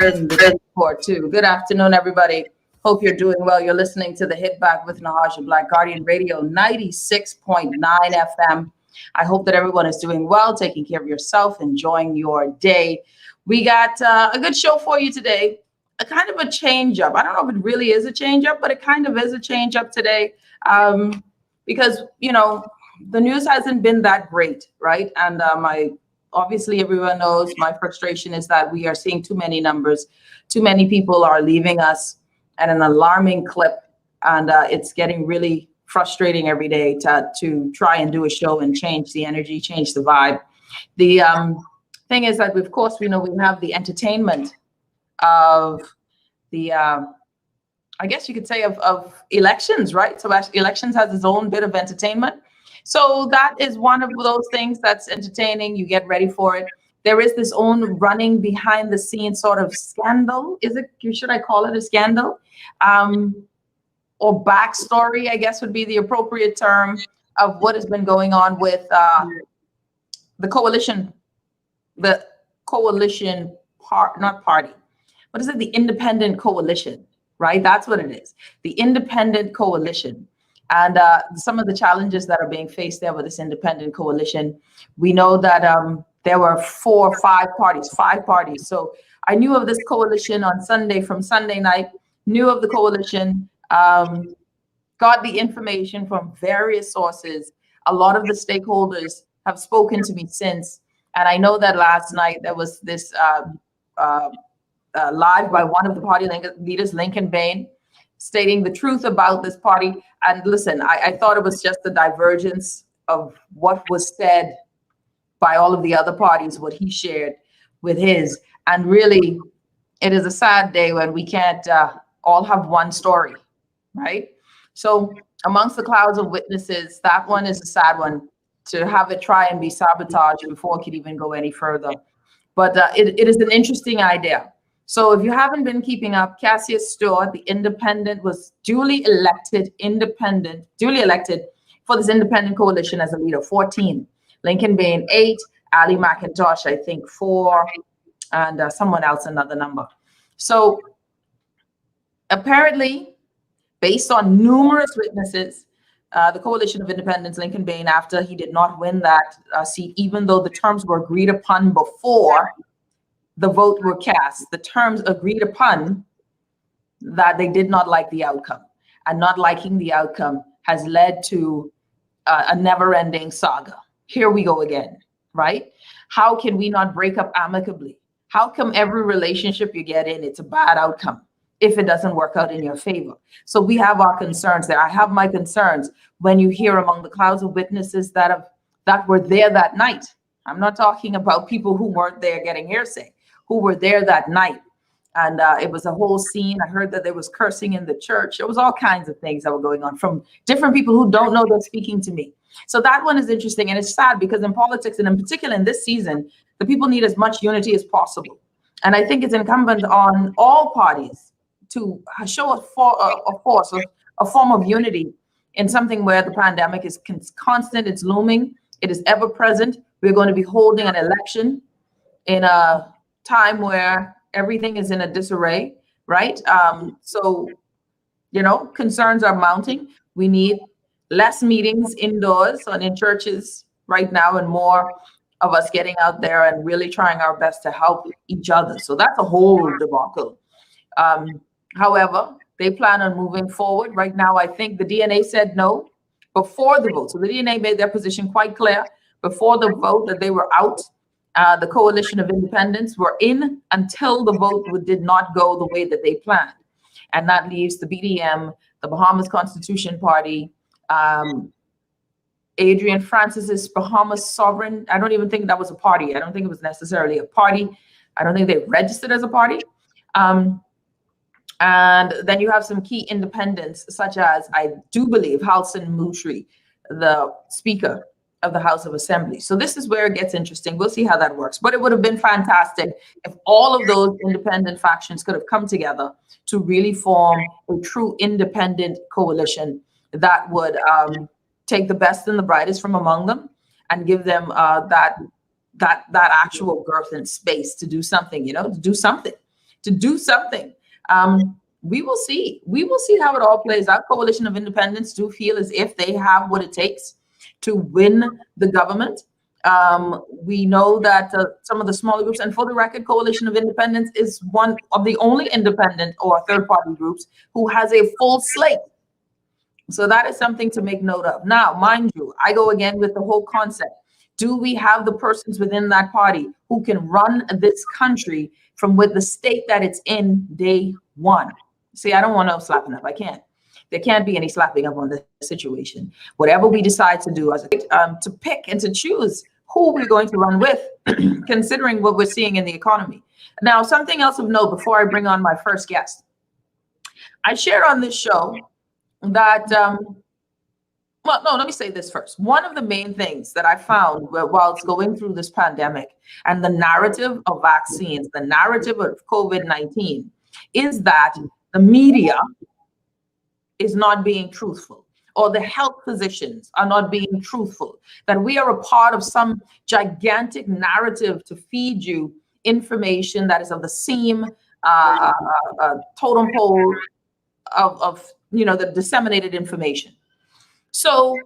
in the court too. Good afternoon, everybody. Hope you're doing well. You're listening to the Hit Back with Nahaja Black Guardian Radio 96.9 FM. I hope that everyone is doing well, taking care of yourself, enjoying your day. We got a good show for you today. A kind of a change up. I don't know if it really is a change up, but it kind of is a change up today because, you know, the news hasn't been that great, right? And obviously everyone knows my frustration is that we are seeing too many numbers. Too many people are leaving us at an alarming clip. And it's getting really frustrating every day to try and do a show and change the energy, change the vibe. The thing is that, of course, we know we have the entertainment of the, I guess you could say of elections, right? So elections has its own bit of entertainment. So that is one of those things that's entertaining. You get ready for it. There is this own running behind the scenes sort of scandal. Should I call it a scandal? Or backstory, I guess would be the appropriate term of what has been going on with the coalition party. What is it? The independent coalition, right? That's what it is. The independent coalition. And some of the challenges that are being faced there with this independent coalition, we know that there were five parties. So I knew of this coalition on Sunday, from Sunday night, knew of the coalition, got the information from various sources. A lot of the stakeholders have spoken to me since. And I know that last night there was this live by one of the party leaders, Lincoln Bain, stating the truth about this party. And listen, I thought it was just the divergence of what was said by all of the other parties, what he shared with his. And really, it is a sad day when we can't all have one story, right? So amongst the clouds of witnesses, that one is a sad one, to have it try and be sabotaged before it could even go any further. But it is an interesting idea. So if you haven't been keeping up, Cassius Stewart, the independent, was duly elected for this independent coalition as a leader, 14. Lincoln Bain, 8. Ali McIntosh, I think, 4. And someone else, another number. So apparently, based on numerous witnesses, the coalition of independents, Lincoln Bain, after he did not win that seat, even though the terms were agreed upon before the vote were cast, the terms agreed upon, that they did not like the outcome. And not liking the outcome has led to a never-ending saga. Here we go again, right? How can we not break up amicably? How come every relationship you get in, it's a bad outcome if it doesn't work out in your favor? So we have our concerns there. I have my concerns when you hear among the clouds of witnesses that were there that night. I'm not talking about people who weren't there getting hearsay, who were there that night. And it was a whole scene. I heard that there was cursing in the church. There was all kinds of things that were going on from different people who don't know they're speaking to me. So that one is interesting. And it's sad because in politics, and in particular in this season, the people need as much unity as possible. And I think it's incumbent on all parties to show a form of unity in something where the pandemic is constant, it's looming, it is ever present. We're going to be holding an election in a time where everything is in a disarray, right? So, you know, concerns are mounting. We need less meetings indoors and in churches right now, and more of us getting out there and really trying our best to help each other. So that's a whole debacle. However, they plan on moving forward. Right now, I think the DNA said no before the vote. So the DNA made their position quite clear before the vote that they were out. The coalition of independents were in until the vote did not go the way that they planned. And that leaves the BDM, the Bahamas Constitution Party, Adrian Francis's Bahamas Sovereign. I don't even think that was a party. I don't think it was necessarily a party. I don't think they registered as a party. And then you have some key independents, such as, I do believe, Halson Mutri, the Speaker of the House of Assembly. So this is where it gets interesting. We'll see how that works. But it would have been fantastic if all of those independent factions could have come together to really form a true independent coalition that would take the best and the brightest from among them and give them that actual girth and space to do something, to to do something. We will see. We will see how it all plays out. Coalition of Independents do feel as if they have what it takes to win the government. We know that some of the smaller groups, and for the record, Coalition of Independents is one of the only independent or third-party groups who has a full slate. So that is something to make note of. Now, mind you, I go again with the whole concept. Do we have the persons within that party who can run this country from with the state that it's in day one? See, I don't want no slapping up. I can't. There can't be any slapping up on the situation. Whatever we decide to do, to pick and to choose who we're going to run with, considering what we're seeing in the economy. Now, something else of note before I bring on my first guest. I shared on this show that, well, no, let me say this first. One of the main things that I found while going through this pandemic and the narrative of vaccines, the narrative of COVID-19, is that the media is not being truthful, or the health physicians are not being truthful, that we are a part of some gigantic narrative to feed you information that is of the same totem pole of the disseminated information. So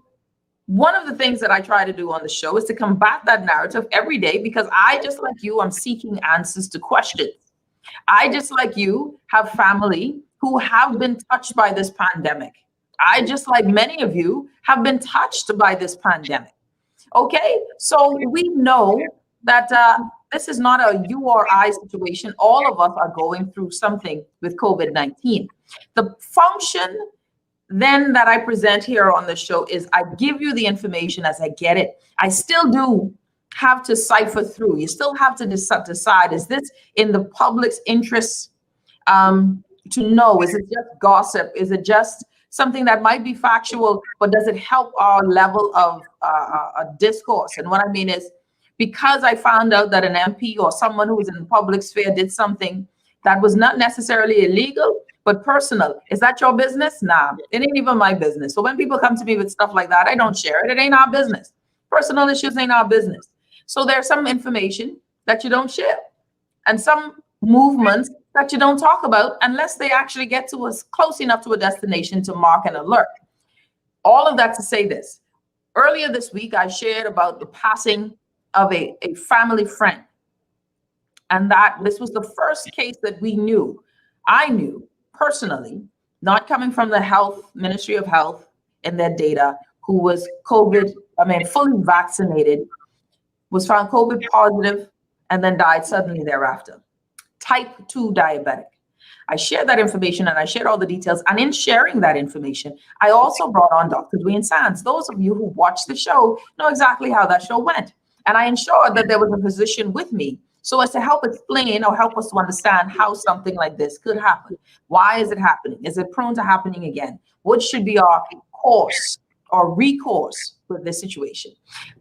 one of the things that I try to do on the show is to combat that narrative every day, because I, just like you, I'm seeking answers to questions. I, just like you, have family who have been touched by this pandemic. I, just like many of you, have been touched by this pandemic. Okay, so we know that this is not a you or I situation. All of us are going through something with COVID-19. The function then that I present here on the show is I give you the information as I get it. I still do have to cipher through. You still have to decide, is this in the public's interest to know? Is it just gossip? Is it just something that might be factual, but does it help our level of discourse? And what I mean is, because I found out that an MP or someone who is in the public sphere did something that was not necessarily illegal, but personal. Is that your business? Nah, it ain't even my business. So when people come to me with stuff like that, I don't share it. It ain't our business. Personal issues ain't our business. So there's some information that you don't share, and some movements that you don't talk about unless they actually get to us close enough to a destination to mark an alert. All of that to say this. Earlier this week, I shared about the passing of a family friend, and that this was the first case that I knew personally, not coming from the Ministry of Health and their data, who was fully vaccinated, was found COVID positive, and then died suddenly thereafter. Type 2 diabetic. I shared that information and I shared all the details. And in sharing that information, I also brought on Dr. Dwayne Sands. Those of you who watched the show know exactly how that show went. And I ensured that there was a physician with me so as to help explain or help us to understand how something like this could happen. Why is it happening? Is it prone to happening again? What should be our course or recourse with this situation?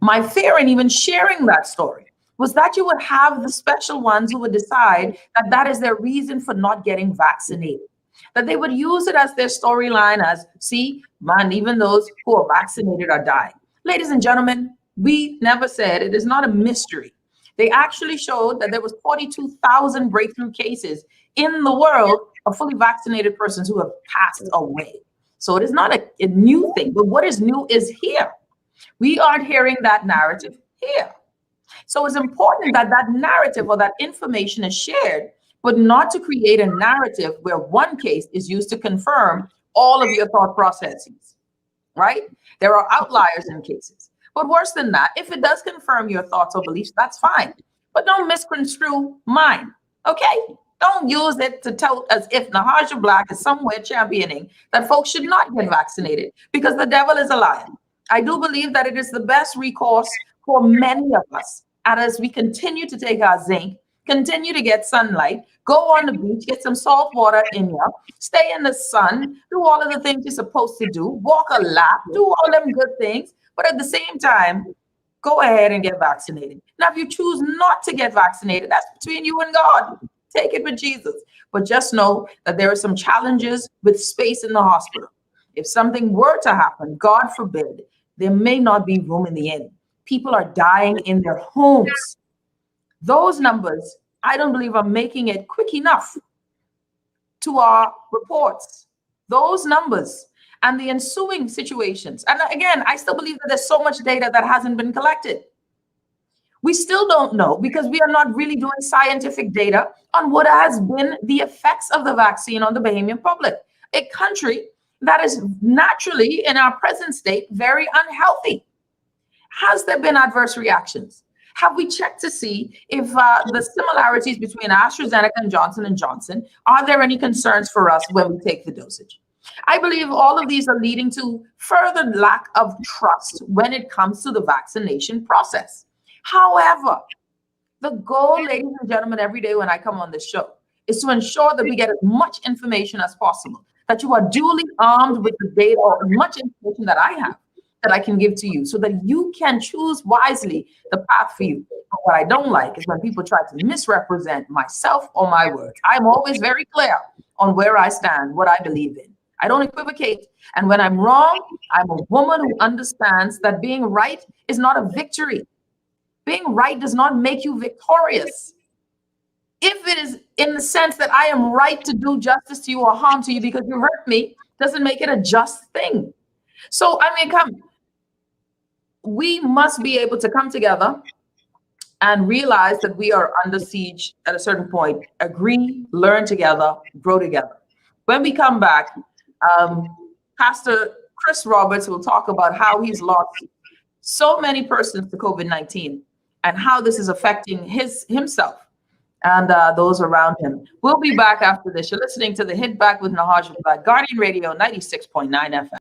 My fear in even sharing that story was that you would have the special ones who would decide that that is their reason for not getting vaccinated, that they would use it as their storyline as, see, man, even those who are vaccinated are dying. Ladies and gentlemen, we never said, it is not a mystery. They actually showed that there was 42,000 breakthrough cases in the world of fully vaccinated persons who have passed away. So it is not a new thing, but what is new is here. We aren't hearing that narrative here. So it's important that that narrative or that information is shared, but not to create a narrative where one case is used to confirm all of your thought processes, right? There are outliers in cases. But worse than that, if it does confirm your thoughts or beliefs, that's fine. But don't misconstrue mine, okay? Don't use it to tell as if Nahaja Black is somewhere championing that folks should not get vaccinated, because the devil is a liar. I do believe that it is the best recourse for many of us. And as we continue to take our zinc, continue to get sunlight, go on the beach, get some salt water in you, stay in the sun, do all of the things you're supposed to do, walk a lap, do all them good things. But at the same time, go ahead and get vaccinated. Now, if you choose not to get vaccinated, that's between you and God. Take it with Jesus. But just know that there are some challenges with space in the hospital. If something were to happen, God forbid, there may not be room in the inn. People are dying in their homes. Those numbers, I don't believe, are making it quick enough to our reports, those numbers and the ensuing situations. And again, I still believe that there's so much data that hasn't been collected. We still don't know because we are not really doing scientific data on what has been the effects of the vaccine on the Bahamian public, a country that is naturally in our present state very unhealthy. Has there been adverse reactions? Have we checked to see if the similarities between AstraZeneca and Johnson & Johnson, are there any concerns for us when we take the dosage? I believe all of these are leading to further lack of trust when it comes to the vaccination process. However, the goal, ladies and gentlemen, every day when I come on this show is to ensure that we get as much information as possible, that you are duly armed with the data or as much information that I have that I can give to you so that you can choose wisely the path for you. But what I don't like is when people try to misrepresent myself or my words. I'm always very clear on where I stand, what I believe in. I don't equivocate. And when I'm wrong, I'm a woman who understands that being right is not a victory. Being right does not make you victorious. If it is in the sense that I am right to do justice to you or harm to you because you hurt me, doesn't make it a just thing. So, I mean, we must be able to come together and realize that we are under siege at a certain point, agree, learn together, grow together. When we come back, Pastor Chris Roberts will talk about how he's lost so many persons to COVID-19 and how this is affecting himself and those around him. We'll be back after this. You're listening to the Hit Back with Nahaj by Guardian Radio 96.9 FM.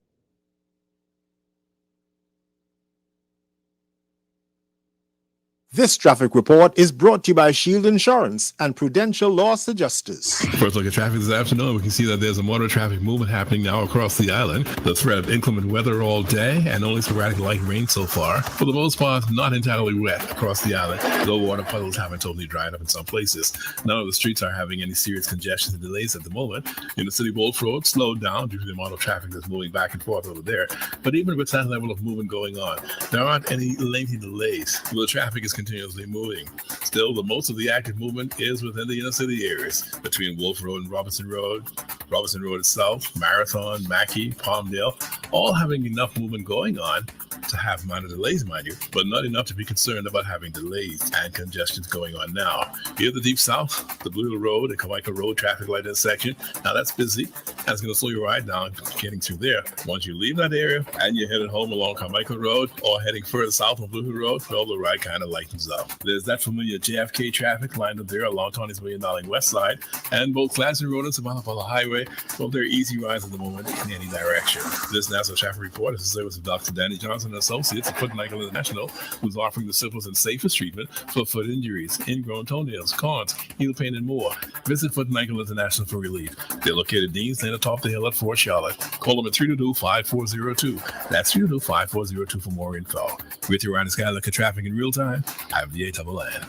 This traffic report is brought to you by Shield Insurance and Prudential Loss Adjusters. First look at traffic this afternoon. We can see that there's a motor traffic movement happening now across the island. The threat of inclement weather all day and only sporadic light rain so far. For the most part, not entirely wet across the island, though water puddles haven't totally dried up in some places. None of the streets are having any serious congestion and delays at the moment. In the city, Wolf Road slowed down due to the amount of traffic that's moving back and forth over there. But even with that level of movement going on, there aren't any lengthy delays. The traffic is continuously moving. Still, the most of the active movement is within the inner city areas between Wolf Road and Robinson Road itself, Marathon, Mackey, Palmdale, all having enough movement going on to have minor delays, mind you, but not enough to be concerned about having delays and congestions going on now. Here, the Deep South, the Blue Hill Road and Carmichael Road traffic light intersection. Now that's busy. That's going to slow your ride down getting through there. Once you leave that area and you're headed home along Carmichael Road or heading further south on Blue Hill Road, well, the ride kind of lightens up. There's that familiar JFK traffic lined up there along Tony's $1 Million West Side, and both Clancy Road and Savannah Highway, well, they're easy rides at the moment in any direction. This National Traffic Report is a service of Dr. Danny Johnson and Associates of Foot and Ankle International, who's offering the simplest and safest treatment for foot injuries, ingrown toenails, corns, heel pain, and more. Visit Foot and Ankle International for relief. They're located Dean's Lane atop the hill at Fort Charlotte. Call them at 322-5402. That's 322-5402 for more info. With your Ryan Sky, look at traffic in real time. I'm the A-Double-N.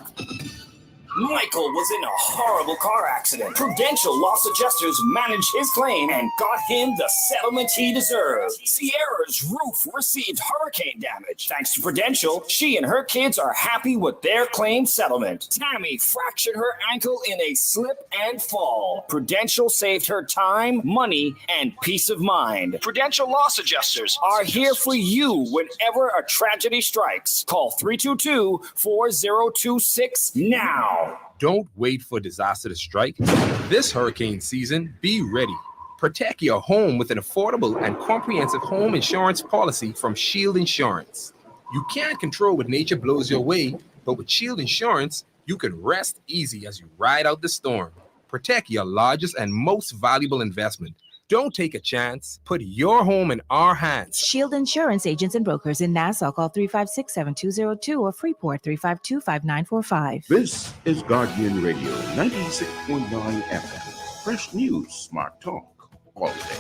Michael was in a horrible car accident. Prudential Loss Adjusters managed his claim and got him the settlement he deserved. Sierra's roof received hurricane damage. Thanks to Prudential, she and her kids are happy with their claim settlement. Tammy fractured her ankle in a slip and fall. Prudential saved her time, money, and peace of mind. Prudential Loss Adjusters are here for you whenever a tragedy strikes. Call 322-4026 now. Don't wait for disaster to strike. This hurricane season, be ready. Protect your home with an affordable and comprehensive home insurance policy from Shield Insurance. You can't control what nature blows your way, but with Shield Insurance, you can rest easy as you ride out the storm. Protect your largest and most valuable investment. Don't take a chance. Put your home in our hands. Shield Insurance agents and brokers in Nassau. Call 356-7202 or Freeport 352-5945. This is Guardian Radio 96.9 FM. Fresh news, smart talk, all day.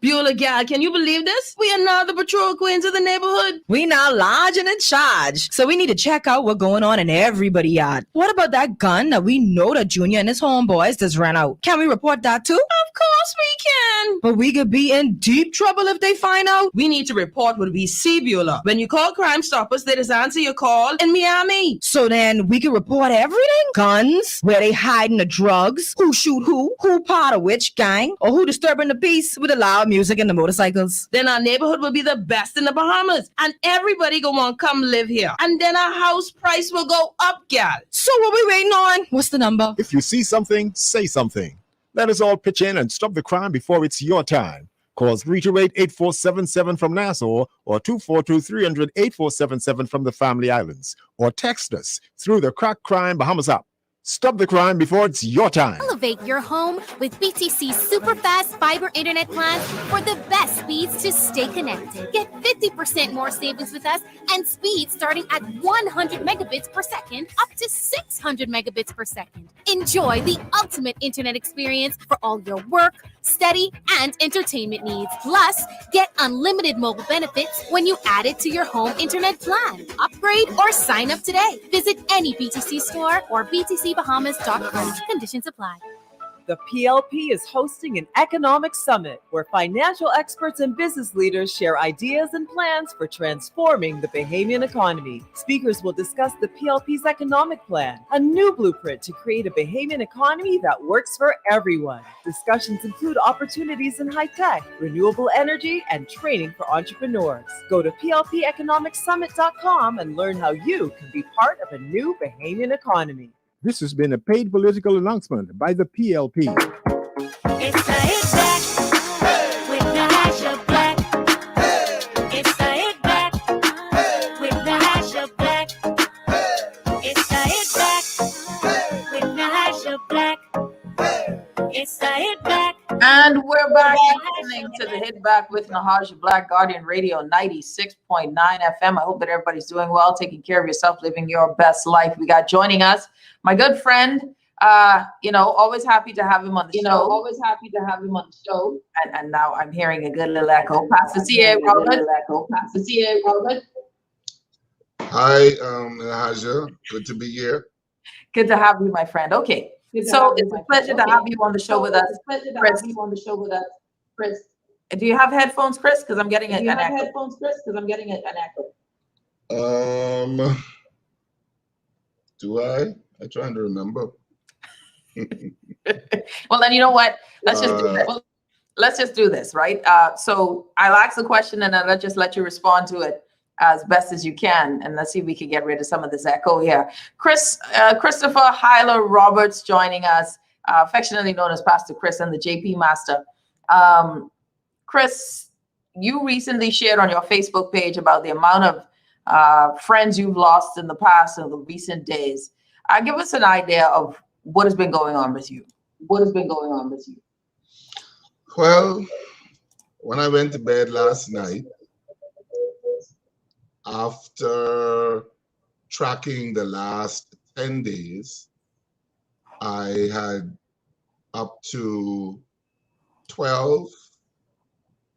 Beulah gal, can you believe this? We are now the patrol queens of the neighborhood. We now large and in charge. So we need to check out what's going on in everybody's yard. What about that gun that we know that Junior and his homeboys just ran out? Can we report that too? Of course we can. But we could be in deep trouble if they find out. We need to report what we see, Beulah. When you call Crime Stoppers, they just answer your call in Miami. So then we can report everything? Guns, where they hiding the drugs, who shoot who part of which gang, or who disturbing the peace with the loud music and the motorcycles. Then our neighborhood will be the best in the Bahamas, and everybody gonna want to come live here. And then our house price will go up, gal. So what we waiting on? What's the number? If you see something, say something. Let us all pitch in and stop the crime before it's your time. Call 328-8477 from Nassau or 242-300-8477 from the Family Islands. Or text us through the Crack Crime Bahamas app. Stop the crime before it's your time. Elevate your home with BTC's super fast fiber internet plans for the best speeds to stay connected. Get 50% more savings with us and speeds starting at 100 megabits per second up to 600 megabits per second. Enjoy the ultimate internet experience for all your work, study, and entertainment needs. Plus, get unlimited mobile benefits when you add it to your home internet plan. Upgrade or sign up today. Visit any BTC store or btcbahamas.com. Conditions apply. The PLP is hosting an economic summit where financial experts and business leaders share ideas and plans for transforming the Bahamian economy. Speakers will discuss the PLP's economic plan, a new blueprint to create a Bahamian economy that works for everyone. Discussions include opportunities in high tech, renewable energy, and training for entrepreneurs. Go to plpeconomicsummit.com and learn how you can be part of a new Bahamian economy. This has been a paid political announcement by the PLP. It's the hit back with the hash of black. It's the hit back with the hash of black. It's the hit back with the hash of black. It's the hit back. And we're back listening to the Hit Back with Nahaja Black, Guardian Radio 96.9 FM. I hope that everybody's doing well, taking care of yourself, living your best life. We got joining us my good friend, always happy to have him on the show. And now I'm hearing a good little echo. Pastor C.A. Roberts. Hi, Nahaja. Good to be here. Good to have you, my friend. Okay. So it's a pleasure to have you on the show with us, Chris. Do you have headphones, Chris? Because I'm getting an echo. Do I? I'm trying to remember. Well, then you know what? Let's just do this, right? So I'll ask the question and then I'll just let you respond to it as best as you can, and let's see if we can get rid of some of this echo here. Christopher Huyler Roberts joining us, affectionately known as Pastor Chris and the JP Master. Chris, you recently shared on your Facebook page about the amount of friends you've lost in the past and the recent days. Give us an idea of what has been going on with you. Well, when I went to bed last night, after tracking the last 10 days, I had up to 12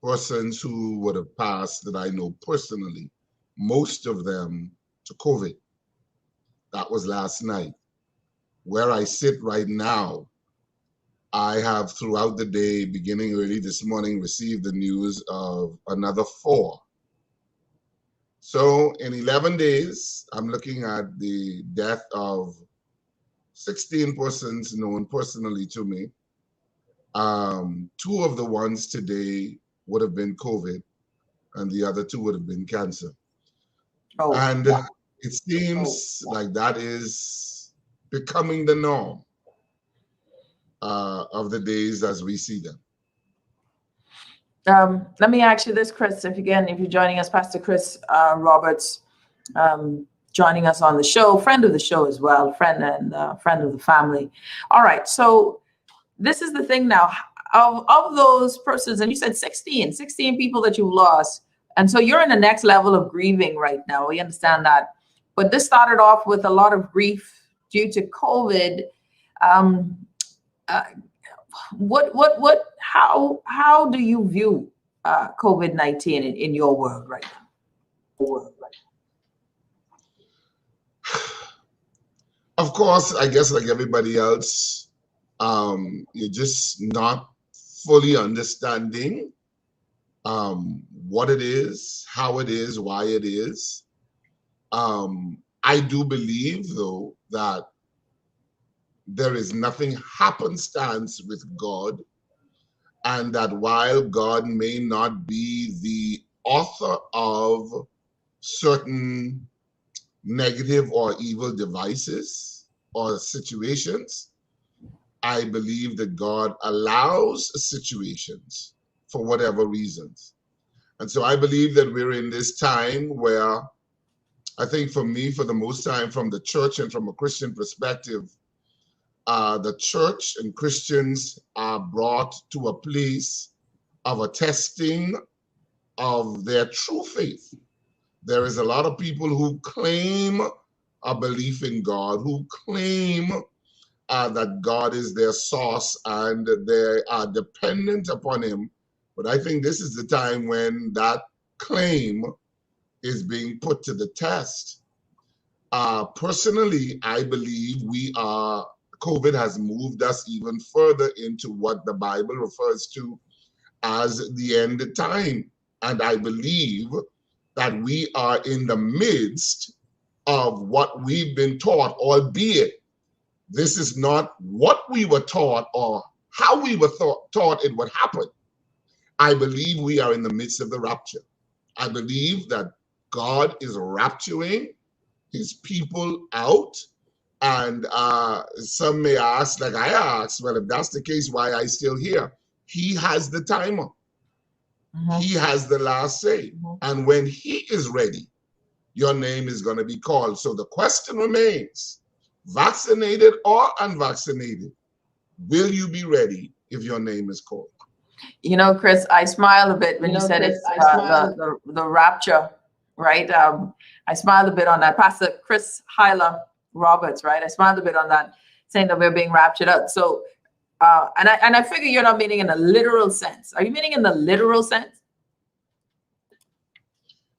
persons who would have passed that I know personally, most of them to COVID. That was last night. Where I sit right now, I have throughout the day, beginning early this morning, received the news of another 4. So in 11 days, I'm looking at the death of 16 persons known personally to me. 2 of the ones today would have been COVID, and the other 2 would have been cancer. And it seems like that is becoming the norm of the days as we see them. Let me ask you this, Chris. If you're joining us, Pastor Chris Roberts, joining us on the show, friend of the show as well, friend of the family. All right, so this is the thing now. Of those persons, and you said 16 people that you lost, and so you're in the next level of grieving right now. We understand that, but this started off with a lot of grief due to COVID. How do you view COVID-19 in your world right now? Of course, I guess like everybody else, you're just not fully understanding what it is, how it is, why it is. I do believe, though, that there is nothing happenstance with God, and that while God may not be the author of certain negative or evil devices or situations, I believe that God allows situations for whatever reasons. And so I believe that we're in this time where, I think for me, for the most time, from the church and from a Christian perspective, the church and Christians are brought to a place of a testing of their true faith. There is a lot of people who claim a belief in God, who claim that God is their source and they are dependent upon him. But I think this is the time when that claim is being put to the test. Personally, I believe COVID has moved us even further into what the Bible refers to as the end time. And I believe that we are in the midst of what we've been taught, albeit this is not what we were taught or how we were taught it would happen. I believe we are in the midst of the rapture. I believe that God is rapturing his people out. And some may ask, like I asked, well, if that's the case, why are I still here? He has the timer. He has the last say. And when he is ready, your name is going to be called. So the question remains, vaccinated or unvaccinated, will you be ready if your name is called? You know, Chris, I smiled a bit when you said it's the rapture, right? I smiled a bit on that. Pastor Chris Huyler Roberts, right? I smiled a bit on that, saying that we're being raptured out. So, and I figure you're not meaning in a literal sense. Are you meaning in the literal sense?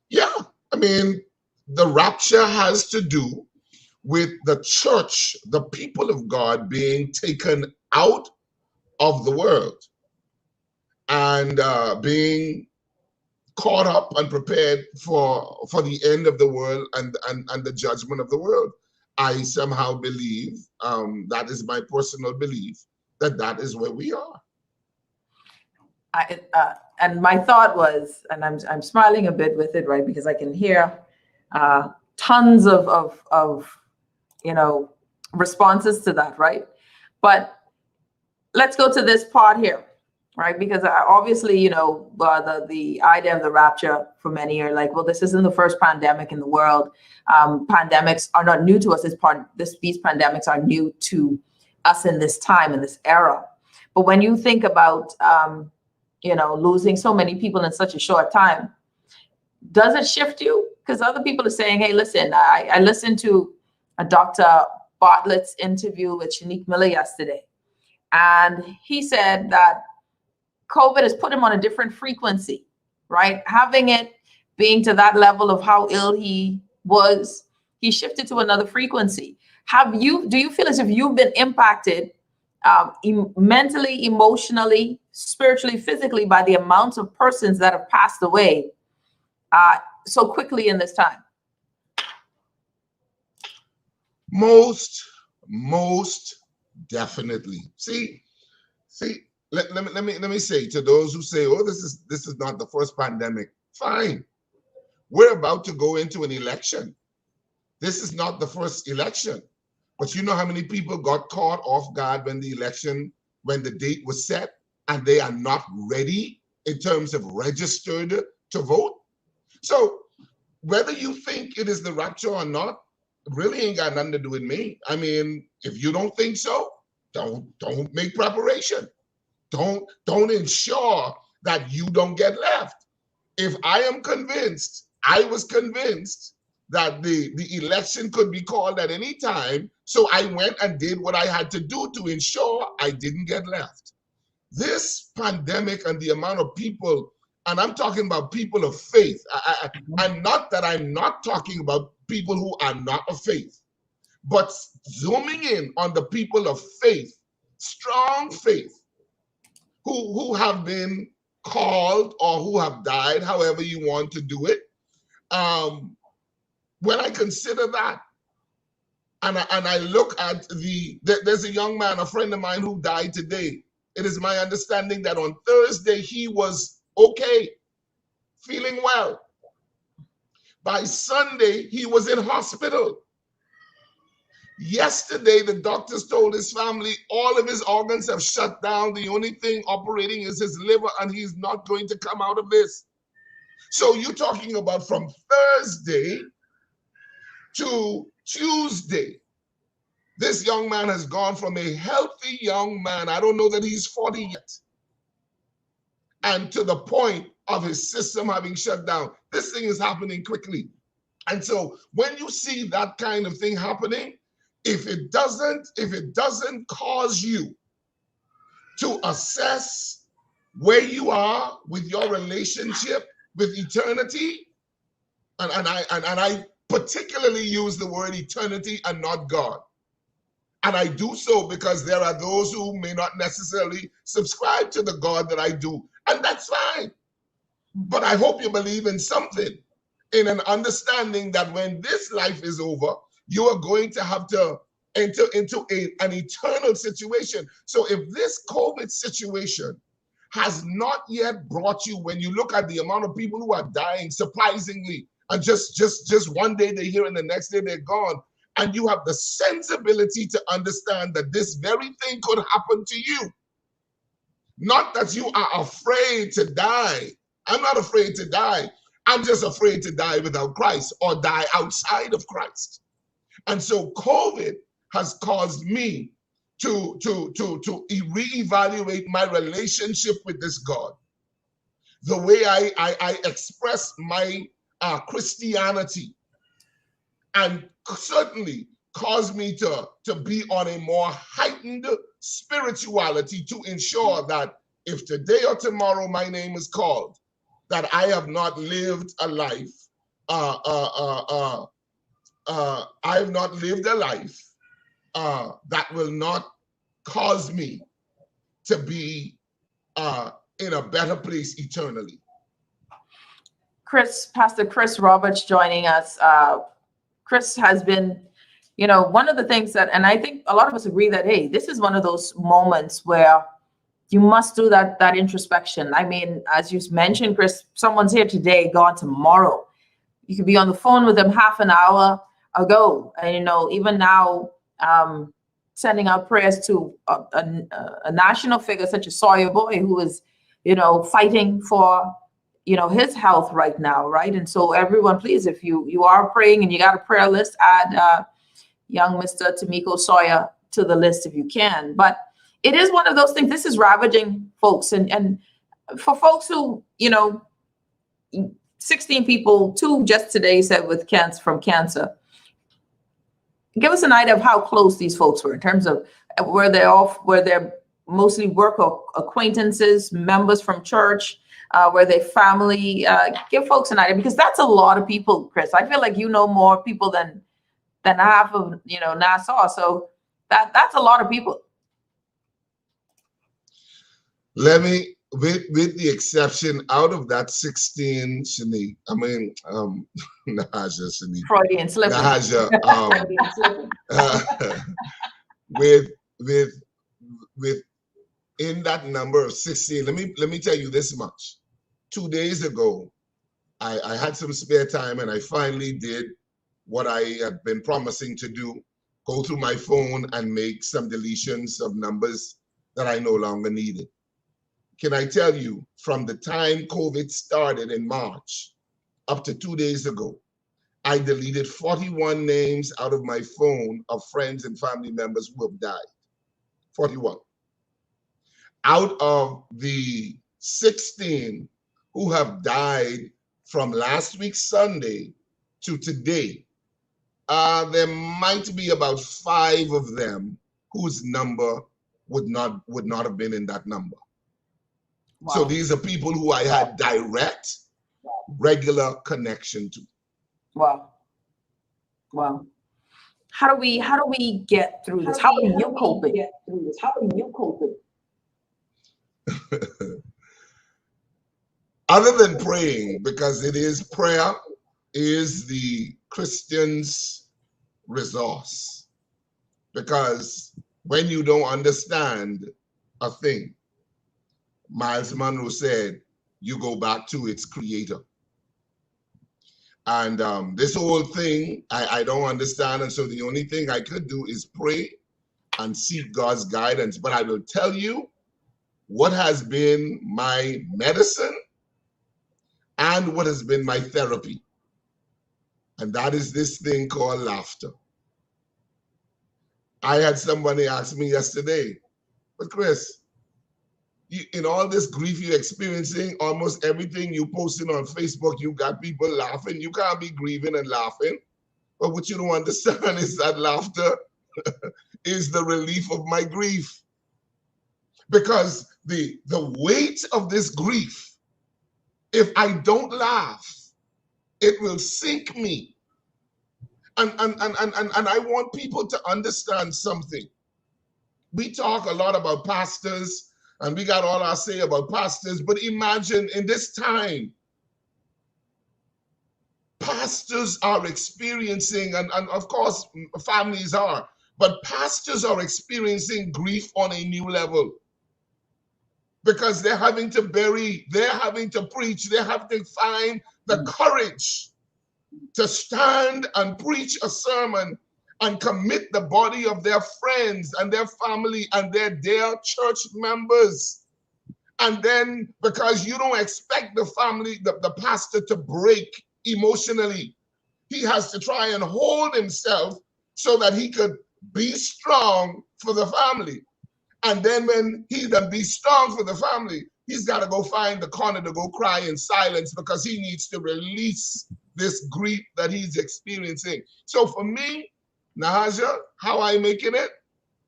Yeah, I mean, the rapture has to do with the church, the people of God being taken out of the world and being caught up and prepared for the end of the world and the judgment of the world. I somehow believe, that is my personal belief, that is where we are. And my thought was, and I'm smiling a bit with it, right? Because I can hear tons of responses to that, right? But let's go to this part here, right? Because obviously, the idea of the rapture for many are like, well, this isn't the first pandemic in the world. Pandemics are not new to us. These pandemics are new to us in this time, in this era. But when you think about, losing so many people in such a short time, does it shift you? Because other people are saying, hey, listen, I listened to a Dr. Bartlett's interview with Shanique Miller yesterday. And he said that COVID has put him on a different frequency, right? Having it being to that level of how ill he was, he shifted to another frequency. Do you feel as if you've been impacted mentally, emotionally, spiritually, physically by the amount of persons that have passed away so quickly in this time? Most definitely. See, let me say to those who say, oh, this is not the first pandemic. Fine. We're about to go into an election. This is not the first election. But you know how many people got caught off guard when the date was set, and they are not ready in terms of registered to vote? So whether you think it is the rapture or not, really ain't got nothing to do with me. I mean, if you don't think so, don't make preparation. Don't ensure that you don't get left. If I am convinced, I was convinced that the election could be called at any time, so I went and did what I had to do to ensure I didn't get left. This pandemic and the amount of people And I'm talking about people of faith. I'm not that I'm not talking about people who are not of faith, but zooming in on the people of faith, strong faith, who have been called or who have died, however you want to do it. When I consider that, and I look at there's a young man, a friend of mine, who died today. It is my understanding that on Thursday he was okay, feeling well. By Sunday, he was in hospital. Yesterday, the doctors told his family all of his organs have shut down. The only thing operating is his liver, and he's not going to come out of this. So you're talking about from Thursday to Tuesday. This young man has gone from a healthy young man, I don't know that he's 40 yet, and to the point of his system having shut down. This thing is happening quickly. And so when you see that kind of thing happening, if it doesn't cause you to assess where you are with your relationship with eternity, and I particularly use the word eternity and not God. And I do so because there are those who may not necessarily subscribe to the God that I do, and that's fine. But I hope you believe in something, in an understanding that when this life is over, you are going to have to enter into an eternal situation. So if this COVID situation has not yet brought you, when you look at the amount of people who are dying, surprisingly, and just one day they're here and the next day they're gone, and you have the sensibility to understand that this very thing could happen to you. Not that you are afraid to die. I'm not afraid to die. I'm just afraid to die without Christ or die outside of Christ. And so COVID has caused me to reevaluate my relationship with this God. The way I express my Christianity, and certainly caused me to be on a more heightened spirituality to ensure that if today or tomorrow my name is called, that I have not lived a life, I have not lived a life that will not cause me to be in a better place eternally. Pastor Chris Roberts joining us. Chris has been, one of the things that, and I think a lot of us agree that, hey, this is one of those moments where you must do that introspection. I mean, as you mentioned, Chris, someone's here today, gone tomorrow. You could be on the phone with them half an hour ago. And, even now, sending out prayers to a national figure such as Sawyer Boy, who is, fighting for, his health right now, right? And so everyone, please, if you are praying and you got a prayer list, add young Mr. Tamiko Sawyer to the list if you can. But it is one of those things. This is ravaging folks. And for folks who, 16 people, 2 just today said with cancer, from cancer. Give us an idea of how close these folks were in terms of where they're mostly work acquaintances, members from church, where they family. Give folks an idea, because that's a lot of people, Chris. I feel like you know more people than half of Nassau. So that's a lot of people. Let me, with the exception out of that 16, Shanique, Nahaja, Shanique. Freudian slip. Nahaja, with in that number of 16, let me tell you this much. 2 days ago, I had some spare time and I finally did what I had been promising to do, go through my phone and make some deletions of numbers that I no longer needed. Can I tell you, from the time COVID started in March up to 2 days ago, I deleted 41 names out of my phone of friends and family members who have died. 41. Out of the 16 who have died from last week Sunday to today, there might be about 5 of them whose number would not have been in that number. So these are people who I had direct, regular connection to. Wow. Wow. How do we get through this? How are you coping? Other than praying, because it is prayer is the Christian's resource. Because when you don't understand a thing, Miles Monroe said, you go back to its creator. And this whole thing, I don't understand. And so the only thing I could do is pray and seek God's guidance. But I will tell you what has been my medicine and what has been my therapy. And that is this thing called laughter. I had somebody ask me yesterday, but Chris, in all this grief you're experiencing, almost everything you posting on Facebook, you got people laughing. You can't be grieving and laughing. But what you don't understand is that laughter is the relief of my grief. Because the weight of this grief, if I don't laugh, it will sink me. And I want people to understand something. We talk a lot about pastors, and we got all our say about pastors, but imagine in this time, pastors are experiencing, and of course families are, but pastors are experiencing grief on a new level. Because they're having to bury, they're having to preach, they have to find the courage to stand and preach a sermon and commit the body of their friends and their family and their dear church members. And then because you don't expect the family, the pastor to break emotionally, he has to try and hold himself so that he could be strong for the family. And then when he done be strong for the family, he's got to go find the corner to go cry in silence because he needs to release this grief that he's experiencing. So for me, Nahaja, how I making it?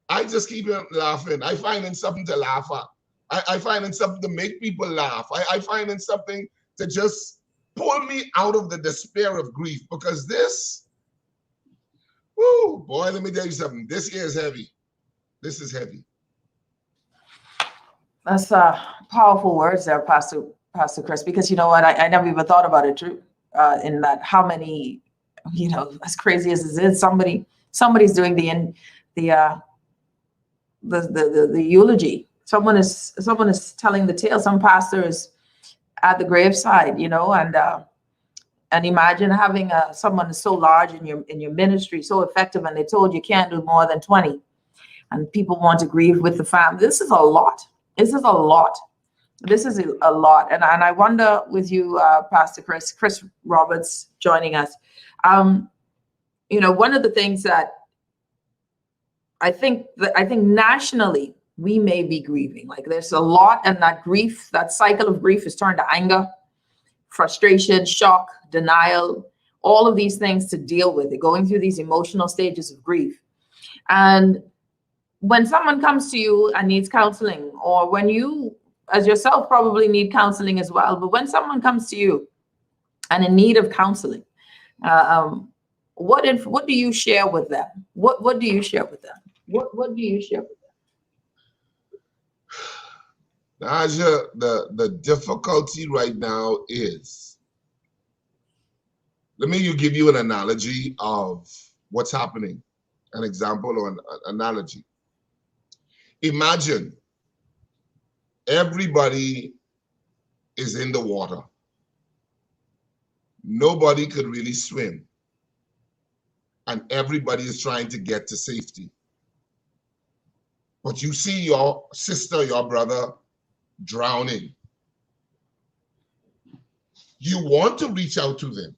I just keep laughing. I find something to laugh at. I find something to make people laugh. I find something to just pull me out of the despair of grief, because this, whoo, boy, let me tell you something. This year is heavy. This is heavy. That's powerful words there, Pastor Chris, because you know what, I never even thought about it too, in that how many, you know, as crazy as it is, somebody's doing the eulogy. Someone is telling the tale. Some pastor is at the graveside, you know, and imagine having someone so large in your ministry, so effective, and they told you can't do more than 20, and people want to grieve with the family. This is a lot. This is a lot. This is a lot. And I wonder with you, Pastor Chris Roberts joining us, you know, one of the things that I think nationally we may be grieving, like there's a lot, and that grief, that cycle of grief is turned to anger, frustration, shock, denial, all of these things to deal with it, going through these emotional stages of grief. And when someone comes to you and needs counseling, or when you as yourself probably need counseling as well, but when someone comes to you and in need of counseling, what do you share with them? What do you share with them? What do you share with them? Naja, the difficulty right now is, let me give you an analogy of what's happening, an example or an analogy. Imagine everybody is in the water. Nobody could really swim. And everybody is trying to get to safety. But you see your sister, your brother drowning. You want to reach out to them.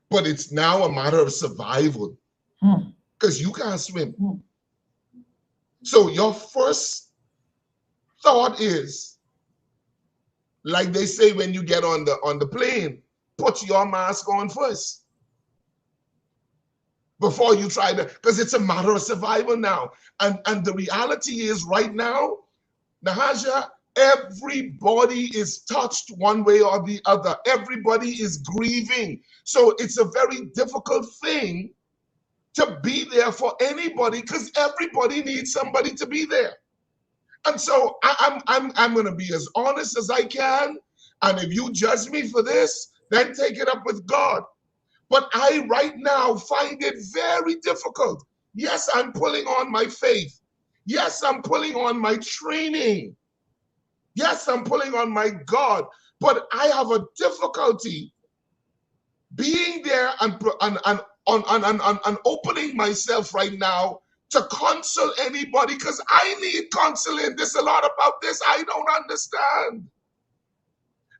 But it's now a matter of survival. Because you can't swim. So your first thought is, like they say when you get on the plane, put your mask on first before you try to, because it's a matter of survival now. And the reality is right now, Nahaja, everybody is touched one way or the other. Everybody is grieving. So it's a very difficult thing to be there for anybody because everybody needs somebody to be there. And so I'm going to be as honest as I can. And if you judge me for this, then take it up with God. But I right now find it very difficult. Yes, I'm pulling on my faith. Yes, I'm pulling on my training. Yes, I'm pulling on my God. But I have a difficulty being there and opening myself right now to counsel anybody because I need counseling. There's a lot about this I don't understand.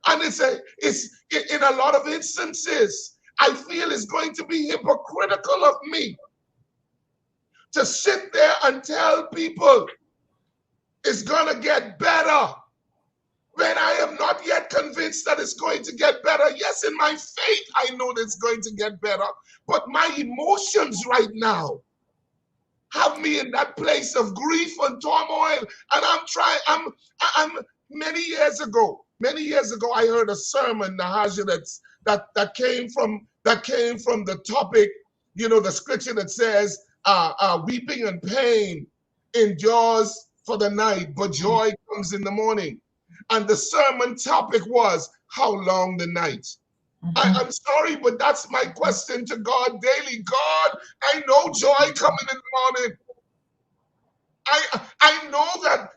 And it's in a lot of instances, I feel it's going to be hypocritical of me to sit there and tell people it's going to get better when I am not yet convinced that it's going to get better. Yes, in my faith, I know that it's going to get better, but my emotions right now have me in that place of grief and turmoil. And I'm many years ago, I heard a sermon, Nahaja, that came from the topic, the scripture that says, weeping and pain endures for the night, but joy comes in the morning. And the sermon topic was, how long the night? I'm sorry, but that's my question to God daily. God, I know joy coming in the morning. I know that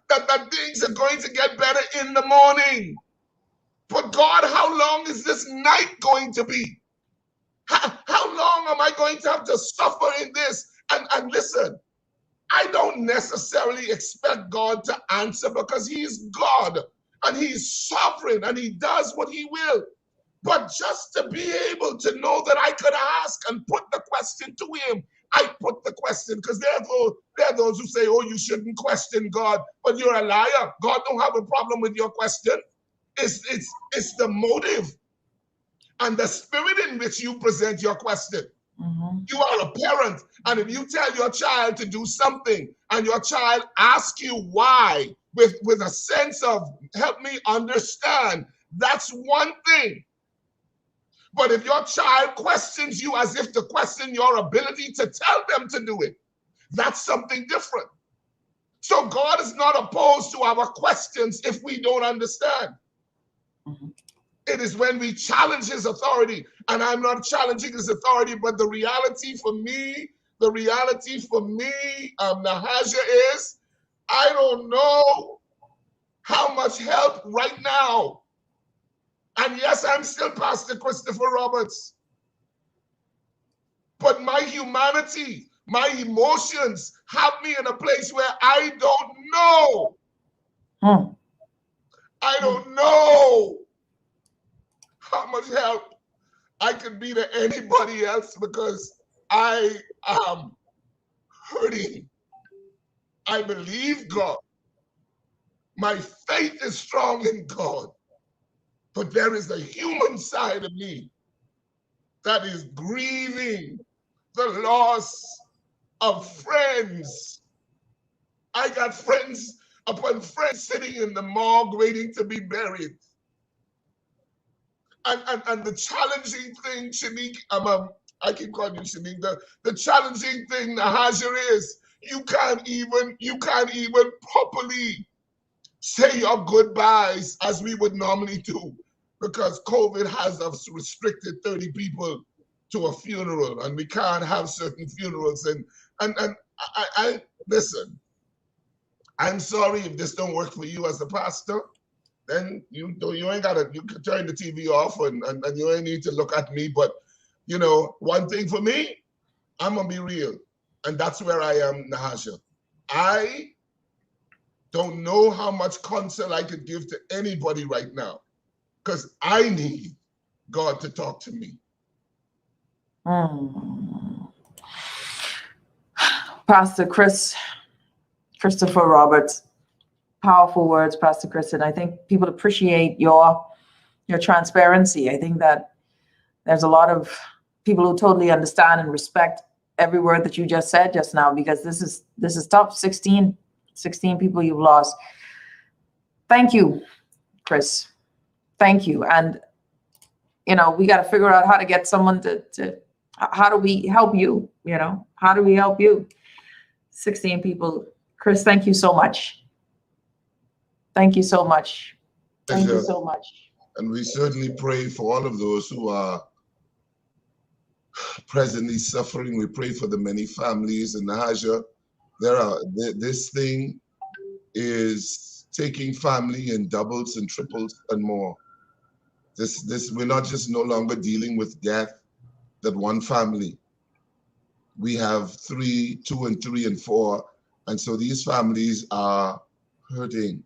things are going to get better in the morning. But God, how long is this night going to be? How long am I going to have to suffer in this? And listen, I don't necessarily expect God to answer because he is God and he is sovereign and he does what he will. But just to be able to know that I could ask and put the question to him, I put the question because there are those who say, oh, you shouldn't question God, but you're a liar. God don't have a problem with your question. It's the motive and the spirit in which you present your question. You are a parent, and if you tell your child to do something and your child asks you why with a sense of help me understand, that's one thing. But if your child questions you as if to question your ability to tell them to do it, that's something different. So God is not opposed to our questions if we don't understand. It is when we challenge his authority, and I'm not challenging his authority, but the reality for me, Nahaja, is I don't know how much help right now. And yes, I'm still Pastor Christopher Roberts. But my humanity, my emotions have me in a place where I don't know. I don't know how much help I could be to anybody else because I am hurting. I believe God. My faith is strong in God. But there is a human side of me that is grieving the loss of friends. I got friends upon friends sitting in the morgue waiting to be buried. And the challenging thing, Shanique, I keep calling you Shanique, the challenging thing, Nahaja, is you can't even properly say your goodbyes as we would normally do because COVID has us restricted 30 people to a funeral and we can't have certain funerals. And I listen, I'm sorry if this don't work for you as a pastor, then you ain't gotta, you can turn the TV off and you ain't need to look at me. But one thing for me, I'm gonna be real. And that's where I am, Nahaja. I don't know how much counsel I could give to anybody right now because I need God to talk to me. Pastor Christopher Roberts, powerful words, Pastor Chris, and I think people appreciate your transparency. I think that there's a lot of people who totally understand and respect every word that you just said just now because this is tough. 16 people you've lost. Thank you, Chris. Thank you. And, you know, we got to figure out how to get someone to how do we help you? You know, how do we help you? 16 people. Chris, thank you so much. Thank you so much. Thank you so much. And we certainly pray for all of those who are presently suffering. We pray for the many families in Nahaja. This thing is taking family in doubles and triples and more. We're not just no longer dealing with death, that one family. We have 3, 2, and 3, and 4. And so these families are hurting.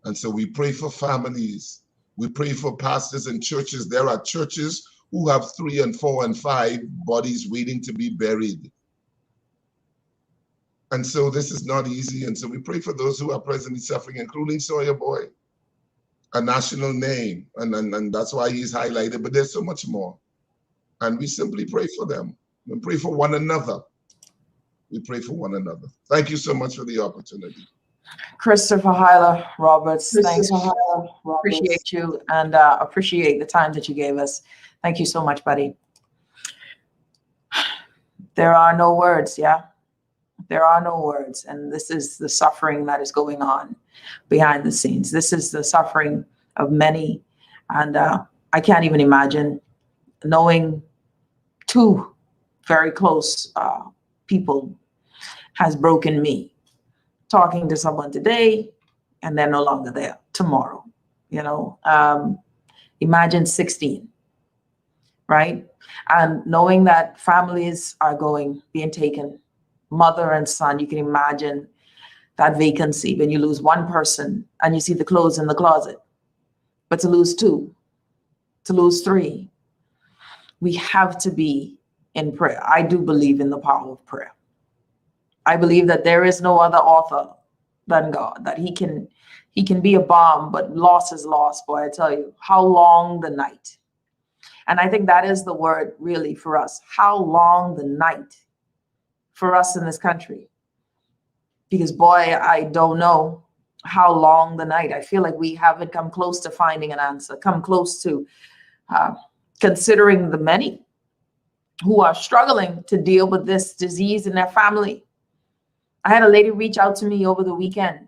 And so we pray for families. We pray for pastors and churches. There are churches who have 3 and 4 and 5 bodies waiting to be buried. And so this is not easy. And so we pray for those who are presently suffering, including Sawyer Boy, a national name. And that's why he's highlighted, but there's so much more. And we simply pray for them. We pray for one another. We pray for one another. Thank you so much for the opportunity. Christopher Huyler Roberts, thanks. Appreciate you and appreciate the time that you gave us. Thank you so much, buddy. There are no words, yeah? There are no words. And this is the suffering that is going on behind the scenes. This is the suffering of many. And I can't even imagine knowing 2 very close people has broken me. Talking to someone today and they're no longer there tomorrow, you know. Imagine 16, right? And knowing that families are being taken, mother and son, you can imagine that vacancy when you lose one person and you see the clothes in the closet. But to lose 2, to lose 3, we have to be in prayer. I do believe in the power of prayer. I believe that there is no other author than God, that he can be a balm, but loss is loss. Boy, I tell you, how long the night? And I think that is the word really for us. How long the night for us in this country? Because boy, I don't know how long the night. I feel like we haven't come close to finding an answer, come close to considering the many who are struggling to deal with this disease in their family. I had a lady reach out to me over the weekend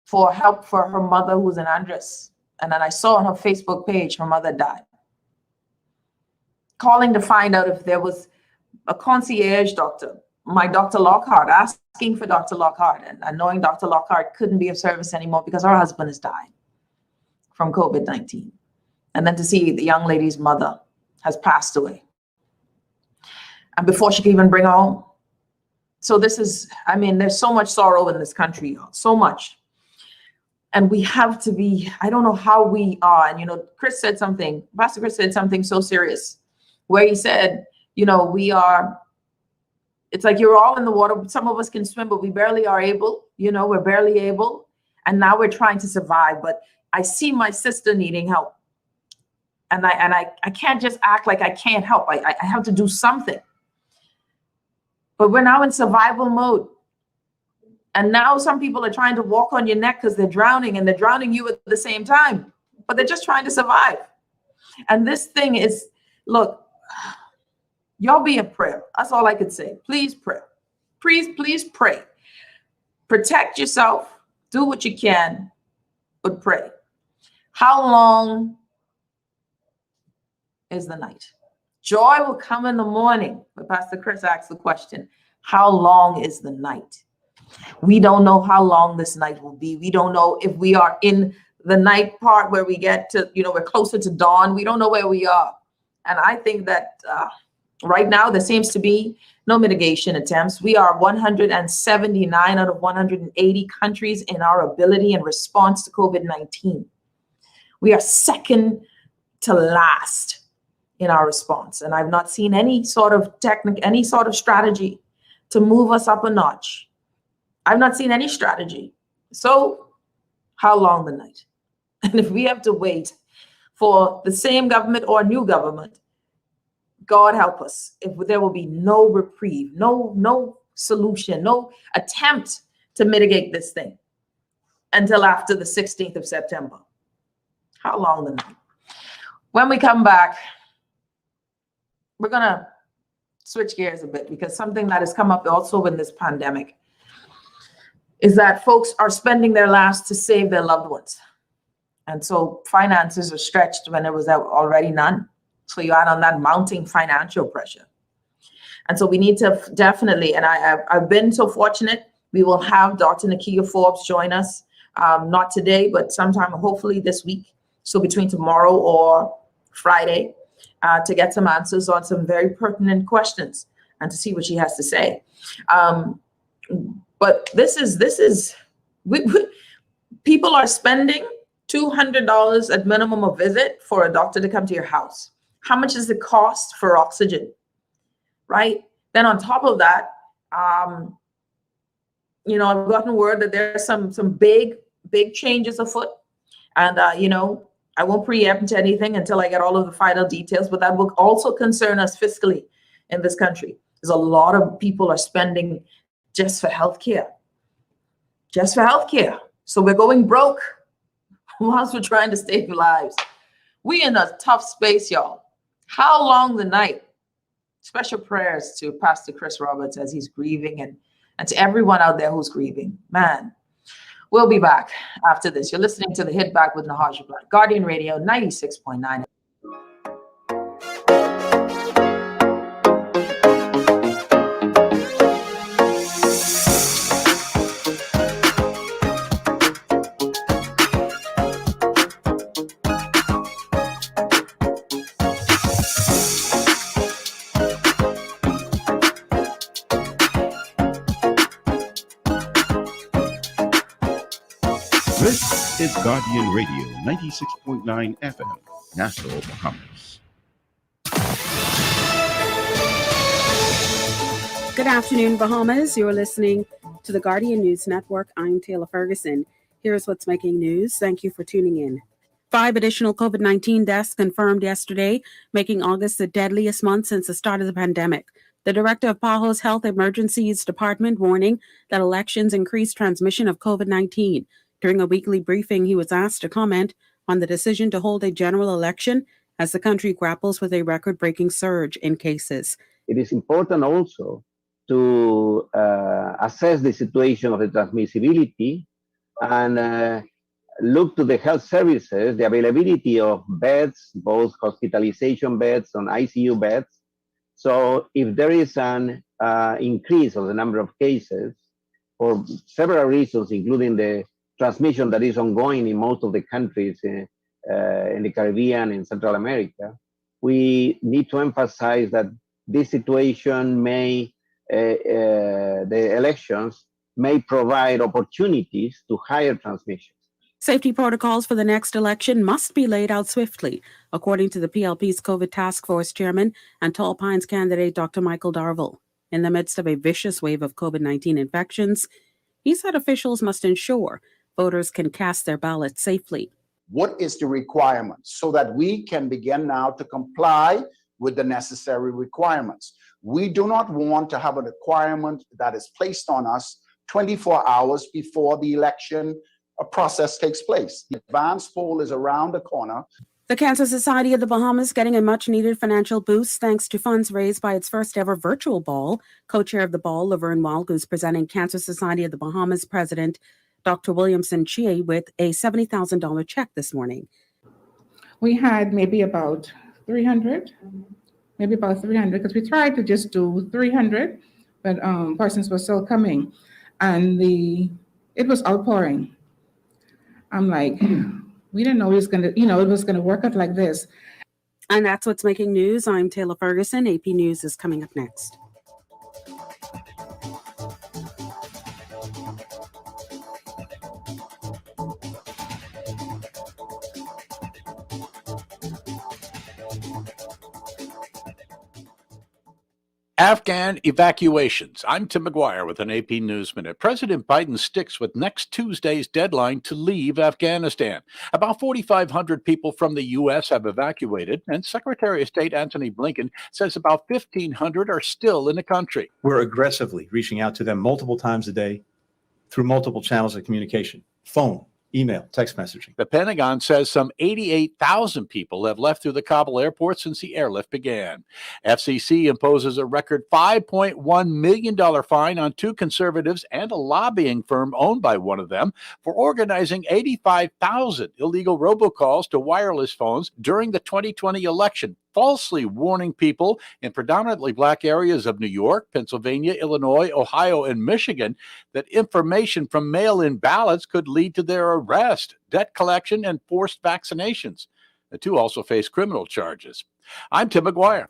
for help for her mother who's in Andres. And then I saw on her Facebook page, her mother died. Calling to find out if there was a concierge doctor, my Dr. Lockhart, asking for Dr. Lockhart and knowing Dr. Lockhart couldn't be of service anymore because her husband has died from COVID-19. And then to see the young lady's mother has passed away. And before she could even bring her home. So this is, I mean, there's so much sorrow in this country, so much. And we have to be, I don't know how we are. And, you know, Pastor Chris said something so serious where he said, you know, it's like you're all in the water. Some of us can swim, but we barely are able, you know, we're barely able. And now we're trying to survive. But I see my sister needing help. And I can't just act like I can't help. I have to do something. But we're now in survival mode. And now some people are trying to walk on your neck because they're drowning and they're drowning you at the same time, but they're just trying to survive. And this thing is, look, y'all be in prayer. That's all I could say. Please pray. Please pray. Protect yourself. Do what you can, but pray. How long is the night? Joy will come in the morning. But Pastor Chris asked the question, how long is the night? We don't know how long this night will be. We don't know if we are in the night part where we get to, you know, we're closer to dawn. We don't know where we are. And I think that right now there seems to be no mitigation attempts. We are 179 out of 180 countries in our ability and response to COVID-19. We are second to last in our response. And I've not seen any sort of any sort of strategy to move us up a notch. I've not seen any strategy. So how long the night? And if we have to wait for the same government or a new government, God help us. If there will be no reprieve, no solution, no attempt to mitigate this thing. until after the 16th of September. How long the night? When we come back, we're going to switch gears a bit, because something that has come up also in this pandemic is that folks are spending their last to save their loved ones. And so finances are stretched when there was already none. So you add on that mounting financial pressure. And so we need to definitely, and I've been so fortunate, we will have Dr. Nakia Forbes join us, not today, but sometime hopefully this week. So between tomorrow or Friday, to get some answers on some very pertinent questions and to see what she has to say. But this is people are spending $200 at minimum a visit for a doctor to come to your house. How much is the cost for oxygen, right? Then on top of that, I've gotten word that there's some big changes afoot, and I won't preempt anything until I get all of the final details, but that will also concern us fiscally in this country. There's a lot of people are spending just for healthcare. So we're going broke whilst we're trying to save lives. We in a tough space, y'all. How long the night? Special prayers to Pastor Chris Roberts as he's grieving, and to everyone out there who's grieving. Man, we'll be back after this. You're listening to The Hit Back with Nahaja Black, Guardian Radio 96.9. This is Guardian Radio 96.9 FM, Nassau, Bahamas. Good afternoon, Bahamas. You're listening to the Guardian News Network. I'm Taylor Ferguson. Here's what's making news. Thank you for tuning in. 5 additional COVID-19 deaths confirmed yesterday, making August the deadliest month since the start of the pandemic. The director of PAHO's Health Emergencies Department warning that elections increase transmission of COVID-19. During a weekly briefing, he was asked to comment on the decision to hold a general election as the country grapples with a record-breaking surge in cases. It is important also to assess the situation of the transmissibility and look to the health services, the availability of beds, both hospitalization beds and ICU beds. So if there is an increase of the number of cases for several reasons, including the transmission that is ongoing in most of the countries in the Caribbean and Central America, we need to emphasize that this situation may, the elections may provide opportunities to higher transmission. Safety protocols for the next election must be laid out swiftly, according to the PLP's COVID Task Force Chairman and Tall Pines candidate Dr. Michael Darville. In the midst of a vicious wave of COVID-19 infections, he said officials must ensure voters can cast their ballots safely. What is the requirement so that we can begin now to comply with the necessary requirements? We do not want to have a requirement that is placed on us 24 hours before the election process takes place. The advance poll is around the corner. The Cancer Society of the Bahamas getting a much-needed financial boost thanks to funds raised by its first-ever virtual ball. Co-chair of the ball, Laverne Walgus, presenting Cancer Society of the Bahamas President Dr. Williamson Chie with a $70,000 check this morning. We had maybe about 300, because we tried to just do 300, but persons were still coming, and it was outpouring. I'm like, we didn't know it was going to work out like this. And that's what's making news. I'm Taylor Ferguson. AP News is coming up next. Afghan evacuations. I'm Tim McGuire with an AP News Minute. President Biden sticks with next Tuesday's deadline to leave Afghanistan. About 4,500 people from the U.S. have evacuated, and Secretary of State Antony Blinken says about 1,500 are still in the country. We're aggressively reaching out to them multiple times a day through multiple channels of communication. phone, email, text messaging. The Pentagon says some 88,000 people have left through the Kabul airport since the airlift began. FCC imposes a record $5.1 million fine on two conservatives and a lobbying firm owned by one of them for organizing 85,000 illegal robocalls to wireless phones during the 2020 election, falsely warning people in predominantly black areas of New York, Pennsylvania, Illinois, Ohio, and Michigan that information from mail-in ballots could lead to their arrest, debt collection, and forced vaccinations. The two also face criminal charges. I'm Tim McGuire.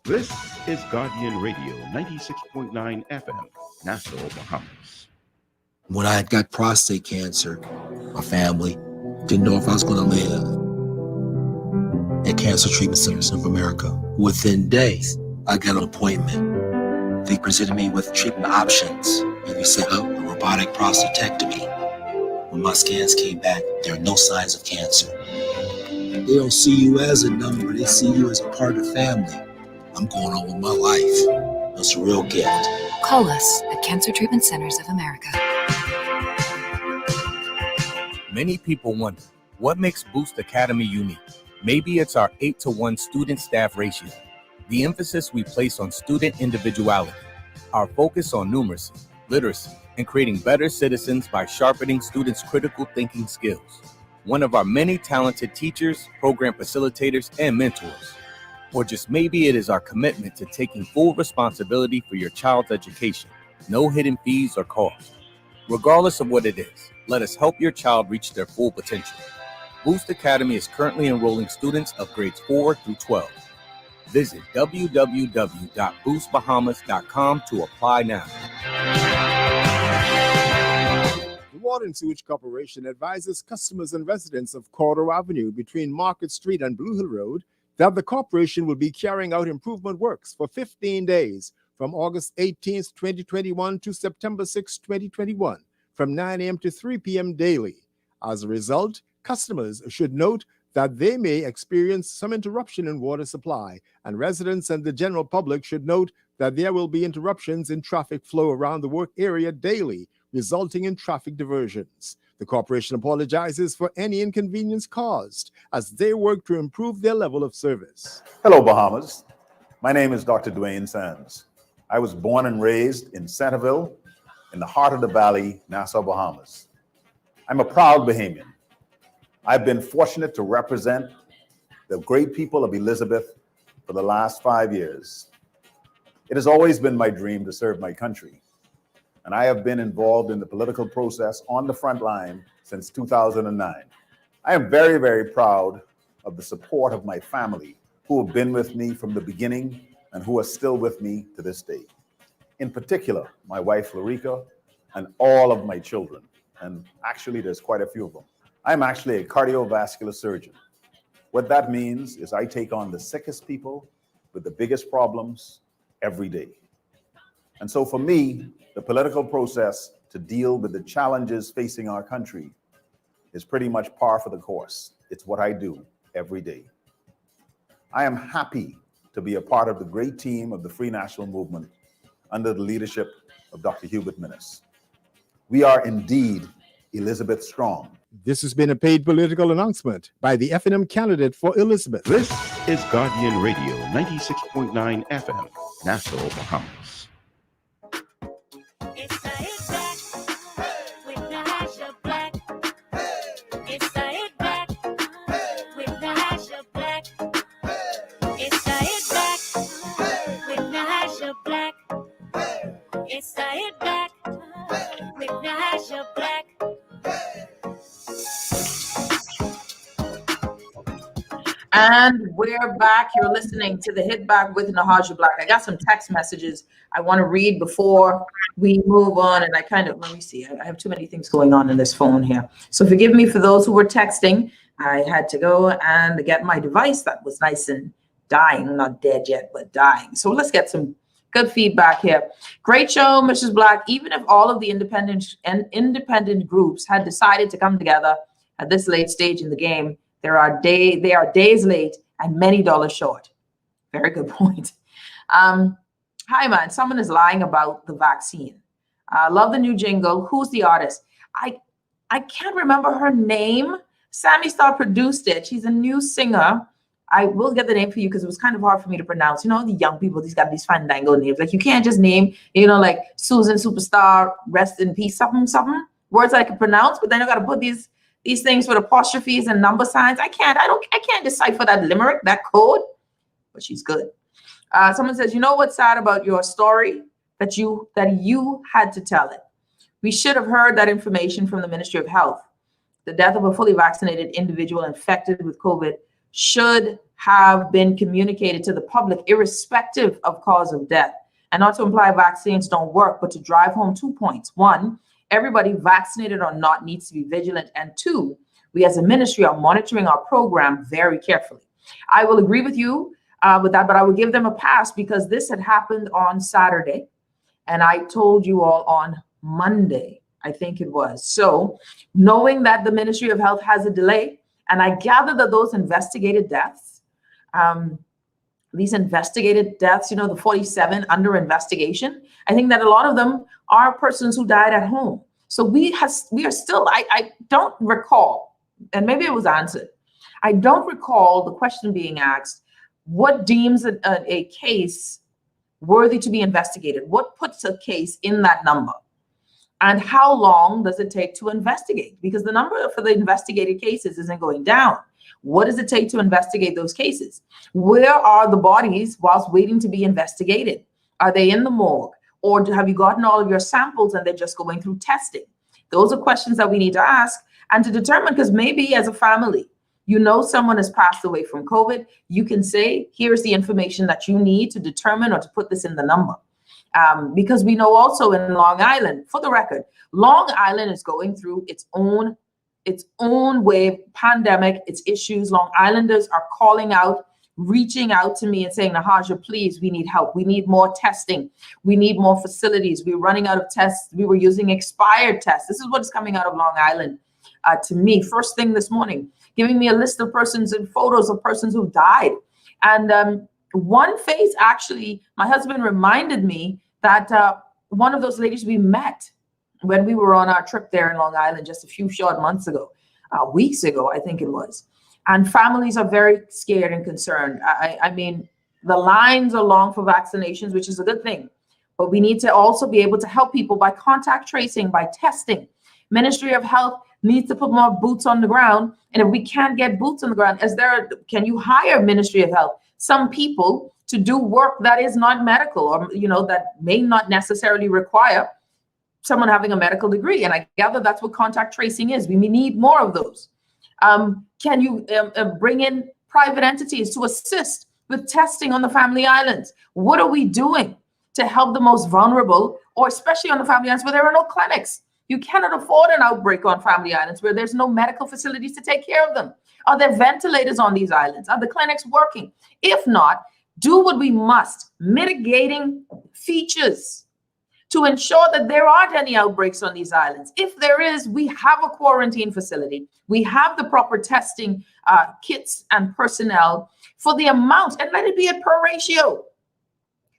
This is Guardian Radio 96.9 FM, Nassau, Bahamas. When I got prostate cancer, my family didn't know if I was going to live. At Cancer Treatment Centers of America, within days, I got an appointment. They presented me with treatment options, and we set up a robotic prostatectomy. When my scans came back, there are no signs of cancer. They don't see you as a number, they see you as a part of the family. I'm going on with my life. That's a real gift. Call us at Cancer Treatment Centers of America. Many people wonder, what makes Boost Academy unique? Maybe it's our 8-to-1 student-staff ratio, the emphasis we place on student individuality, our focus on numeracy, literacy, and creating better citizens by sharpening students' critical thinking skills. One of our many talented teachers, program facilitators, and mentors. Or just maybe it is our commitment to taking full responsibility for your child's education. No hidden fees or costs. Regardless of what it is, let us help your child reach their full potential. Boost Academy is currently enrolling students of grades 4 through 12. Visit www.boostbahamas.com to apply now. The Water and Sewage Corporation advises customers and residents of Cordero Avenue between Market Street and Blue Hill Road that the corporation will be carrying out improvement works for 15 days from August 18th, 2021 to September 6, 2021, from 9 a.m. to 3 p.m. daily. As a result, customers should note that they may experience some interruption in water supply, and residents and the general public should note that there will be interruptions in traffic flow around the work area daily, resulting in traffic diversions. The corporation apologizes for any inconvenience caused as they work to improve their level of service. Hello, Bahamas. My name is Dr. Dwayne Sands. I was born and raised in Centerville, in the heart of the valley, Nassau, Bahamas. I'm a proud Bahamian. I've been fortunate to represent the great people of Elizabeth for the last 5 years. It has always been my dream to serve my country, and I have been involved in the political process on the front line since 2009. I am very, very proud of the support of my family, who have been with me from the beginning and who are still with me to this day. In particular, my wife, Larica, and all of my children. And actually, there's quite a few of them. I'm actually a cardiovascular surgeon. What that means is I take on the sickest people with the biggest problems every day. And so for me, the political process to deal with the challenges facing our country is pretty much par for the course. It's what I do every day. I am happy to be a part of the great team of the Free National Movement under the leadership of Dr. Hubert Minnis. We are indeed Elizabeth Strong. This has been a paid political announcement by the FNM candidate for Elizabeth. This is Guardian Radio 96.9 FM, Nassau, Bahamas. It's the hit back with Natasha Black. And we're back. You're listening to the Hit Back with Natasha Black. I got some text messages I want to read before we move on. And let me see. I have too many things going on in this phone here. So forgive me for those who were texting. I had to go and get my device that was nice and dying. Not dead yet, but dying. So let's get some good feedback here. Great show, Mrs. Black. Even if all of the independent groups had decided to come together At this late stage in the game, they are days late and many dollars short. Very good point. Hi, man. Someone is lying about the vaccine. Love the new jingle. Who's the artist? I can't remember her name. Sammy Star produced it. She's a new singer. I will get the name for you because it was kind of hard for me to pronounce. You know, the young people, these got these fandango names. Like you can't just name, you know, like Susan Superstar, rest in peace, something. Words I can pronounce, but then you got to put these things with apostrophes and number signs. I can't decipher that limerick, that code, but she's good. Someone says, you know what's sad about your story? That you had to tell it. We should have heard that information from the Ministry of Health. The death of a fully vaccinated individual infected with COVID should have been communicated to the public, irrespective of cause of death. And not to imply vaccines don't work, but to drive home 2 points. One, everybody vaccinated or not needs to be vigilant. And two, we as a ministry are monitoring our program very carefully. I will agree with you with that, but I will give them a pass because this had happened on Saturday. And I told you all on Monday, I think it was. So knowing that the Ministry of Health has a delay, and I gather that those investigated deaths, these investigated deaths, you know, the 47 under investigation, I think that a lot of them are persons who died at home. So we are still, I don't recall, and maybe it was answered. I don't recall the question being asked, what deems a case worthy to be investigated? What puts a case in that number? And how long does it take to investigate? Because the number for the investigated cases isn't going down. What does it take to investigate those cases? Where are the bodies whilst waiting to be investigated? Are they in the morgue? Or have you gotten all of your samples and they're just going through testing? Those are questions that we need to ask and to determine, because maybe as a family, you know someone has passed away from COVID, you can say, here's the information that you need to determine or to put this in the number. Because we know also in Long Island, for the record, Long Island is going through its own wave, pandemic, its issues. Long Islanders are calling out, reaching out to me and saying, Nahaja, please, we need help. We need more testing. We need more facilities. We're running out of tests. We were using expired tests. This is what's coming out of Long Island to me first thing this morning, giving me a list of persons and photos of persons who died. And one face, actually, my husband reminded me that one of those ladies we met when we were on our trip there in Long Island just a few short months ago, weeks ago, I think it was. And families are very scared and concerned. I mean, the lines are long for vaccinations, which is a good thing. But we need to also be able to help people by contact tracing, by testing. Ministry of Health needs to put more boots on the ground. And if we can't get boots on the ground, can you hire Ministry of Health, some people to do work that is not medical, or, you know, that may not necessarily require someone having a medical degree? And I gather that's what contact tracing is. We need more of those. Can you bring in private entities to assist with testing on the Family Islands? What are we doing to help the most vulnerable, or especially on the Family Islands where there are no clinics? You cannot afford an outbreak on Family Islands where there's no medical facilities to take care of them. Are there ventilators on these islands? Are the clinics working? If not, do what we must, mitigating features to ensure that there aren't any outbreaks on these islands. If there is, we have a quarantine facility. We have the proper testing kits and personnel for the amount, and let it be a per ratio.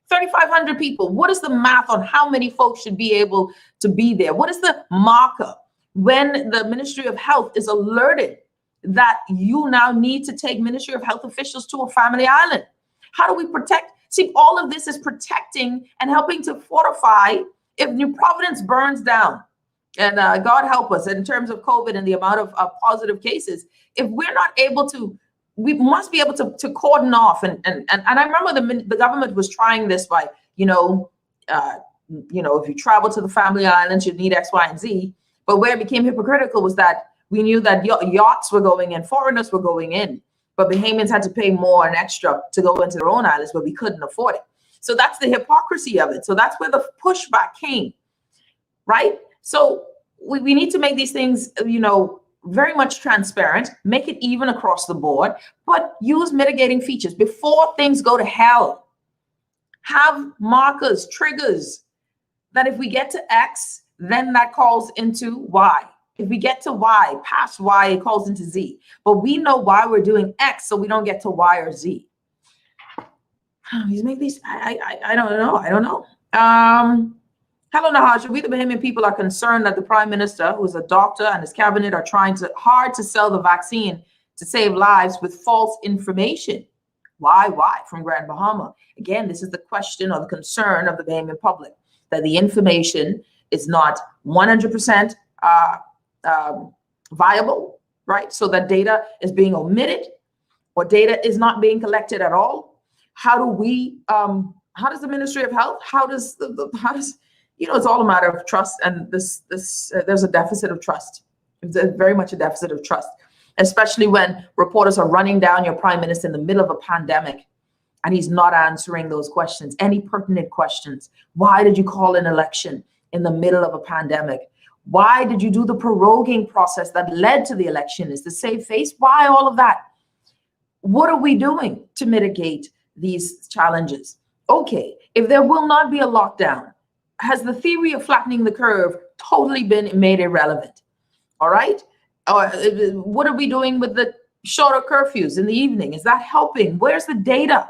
3,500 people. What is the math on how many folks should be able to be there? What is the marker when the Ministry of Health is alerted that you now need to take Ministry of Health officials to a Family Island? How do we protect? See, all of this is protecting and helping to fortify if New Providence burns down. And God help us in terms of COVID and the amount of positive cases. If we're not able to, we must be able to cordon off. And I remember the government was trying this by, if you travel to the Family Islands, you need X, Y, and Z. But where it became hypocritical was that we knew that yachts were going in, foreigners were going in, but Bahamians had to pay more and extra to go into their own islands where we couldn't afford it. So that's the hypocrisy of it. So that's where the pushback came, right? So we need to make these things, very much transparent, make it even across the board, but use mitigating features before things go to hell. Have markers, triggers, that if we get to X, then that calls into Y. If we get to Y, past Y, it calls into Z. But we know why we're doing X, so we don't get to Y or Z. These make these, I don't know. I don't know. Hello, Nahaja. We, the Bahamian people, are concerned that the Prime Minister, who is a doctor, and his cabinet are trying hard to sell the vaccine to save lives with false information. Why? From Grand Bahama. Again, this is the question or the concern of the Bahamian public, that the information is not 100% viable, right? So that data is being omitted or data is not being collected at all. How do we, how does the Ministry of Health, how does, it's all a matter of trust. And there's a deficit of trust. There's very much a deficit of trust, especially when reporters are running down your prime minister in the middle of a pandemic and he's not answering those questions, any pertinent questions. Why did you call an election in the middle of a pandemic? Why did you do the proroguing process that led to the election? Is to save face? Why all of that? What are we doing to mitigate these challenges? Okay, if there will not be a lockdown, has the theory of flattening the curve totally been made irrelevant? All right. What are we doing with the shorter curfews in the evening? Is that helping? Where's the data?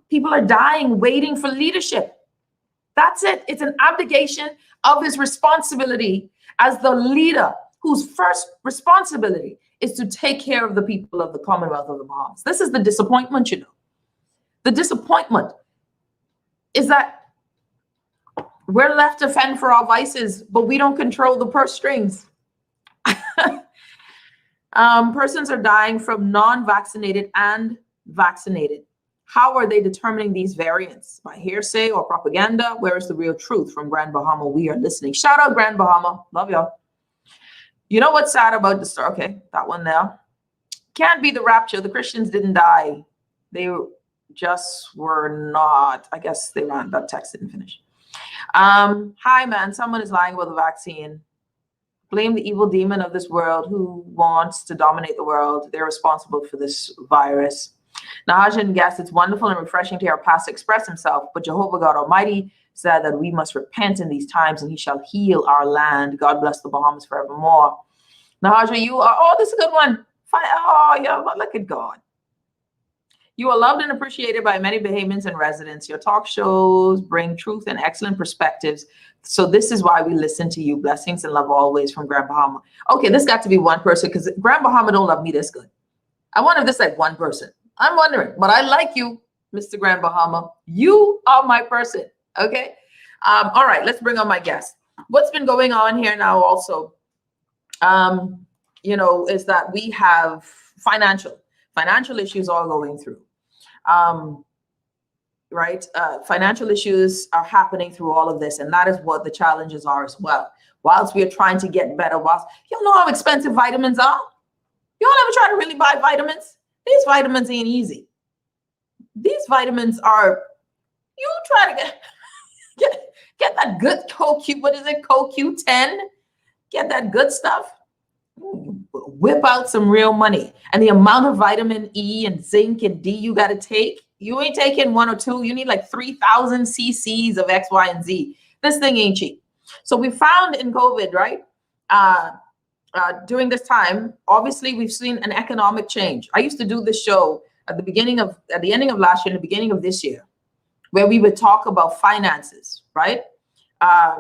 People are dying waiting for leadership. That's it. It's an abdication of his responsibility as the leader whose first responsibility is to take care of the people of the Commonwealth of the Bahamas. This is the disappointment, The disappointment is that we're left to fend for our vices, but we don't control the purse strings. Persons are dying from non-vaccinated and vaccinated. How are they determining these variants? By hearsay or propaganda? Where is the real truth? From Grand Bahama, we are listening. Shout out Grand Bahama. Love y'all. You know what's sad about the story? Okay, that one there. Can't be the rapture. The Christians didn't die. They just were not. I guess they ran. That text didn't finish. Hi, man. Someone is lying about the vaccine. Blame the evil demon of this world who wants to dominate the world. They're responsible for this virus. Nahajan guessed it's wonderful and refreshing to hear our pastor express himself, but Jehovah God Almighty said that we must repent in these times and he shall heal our land. God bless the Bahamas forevermore. Nahaja, you are, oh, this is a good one. Oh, yeah, look at God. You are loved and appreciated by many Bahamians and residents. Your talk shows bring truth and excellent perspectives. So this is why we listen to you. Blessings and love always from Grand Bahama. Okay, this got to be one person because Grand Bahama don't love me this good. I wonder if this is like one person. I'm wondering, but I like you, Mr. Grand Bahama. You are my person, okay? All right, let's bring on my guest. What's been going on here now also, is that we have financial issues all going through. Right? Financial issues are happening through all of this, and that is what the challenges are as well. Whilst we are trying to get better, y'all know how expensive vitamins are? Y'all ever try to really buy vitamins? These vitamins ain't easy. These vitamins are, you try to get that good CoQ, what is it, CoQ10? Get that good stuff. Whip out some real money. And the amount of vitamin E and zinc and D you got to take, you ain't taking one or two. You need like 3,000 cc's of X, Y, and Z. This thing ain't cheap. So we found in COVID, right? During this time, obviously we've seen an economic change. I used to do this show at the ending of last year and the beginning of this year, where we would talk about finances, right?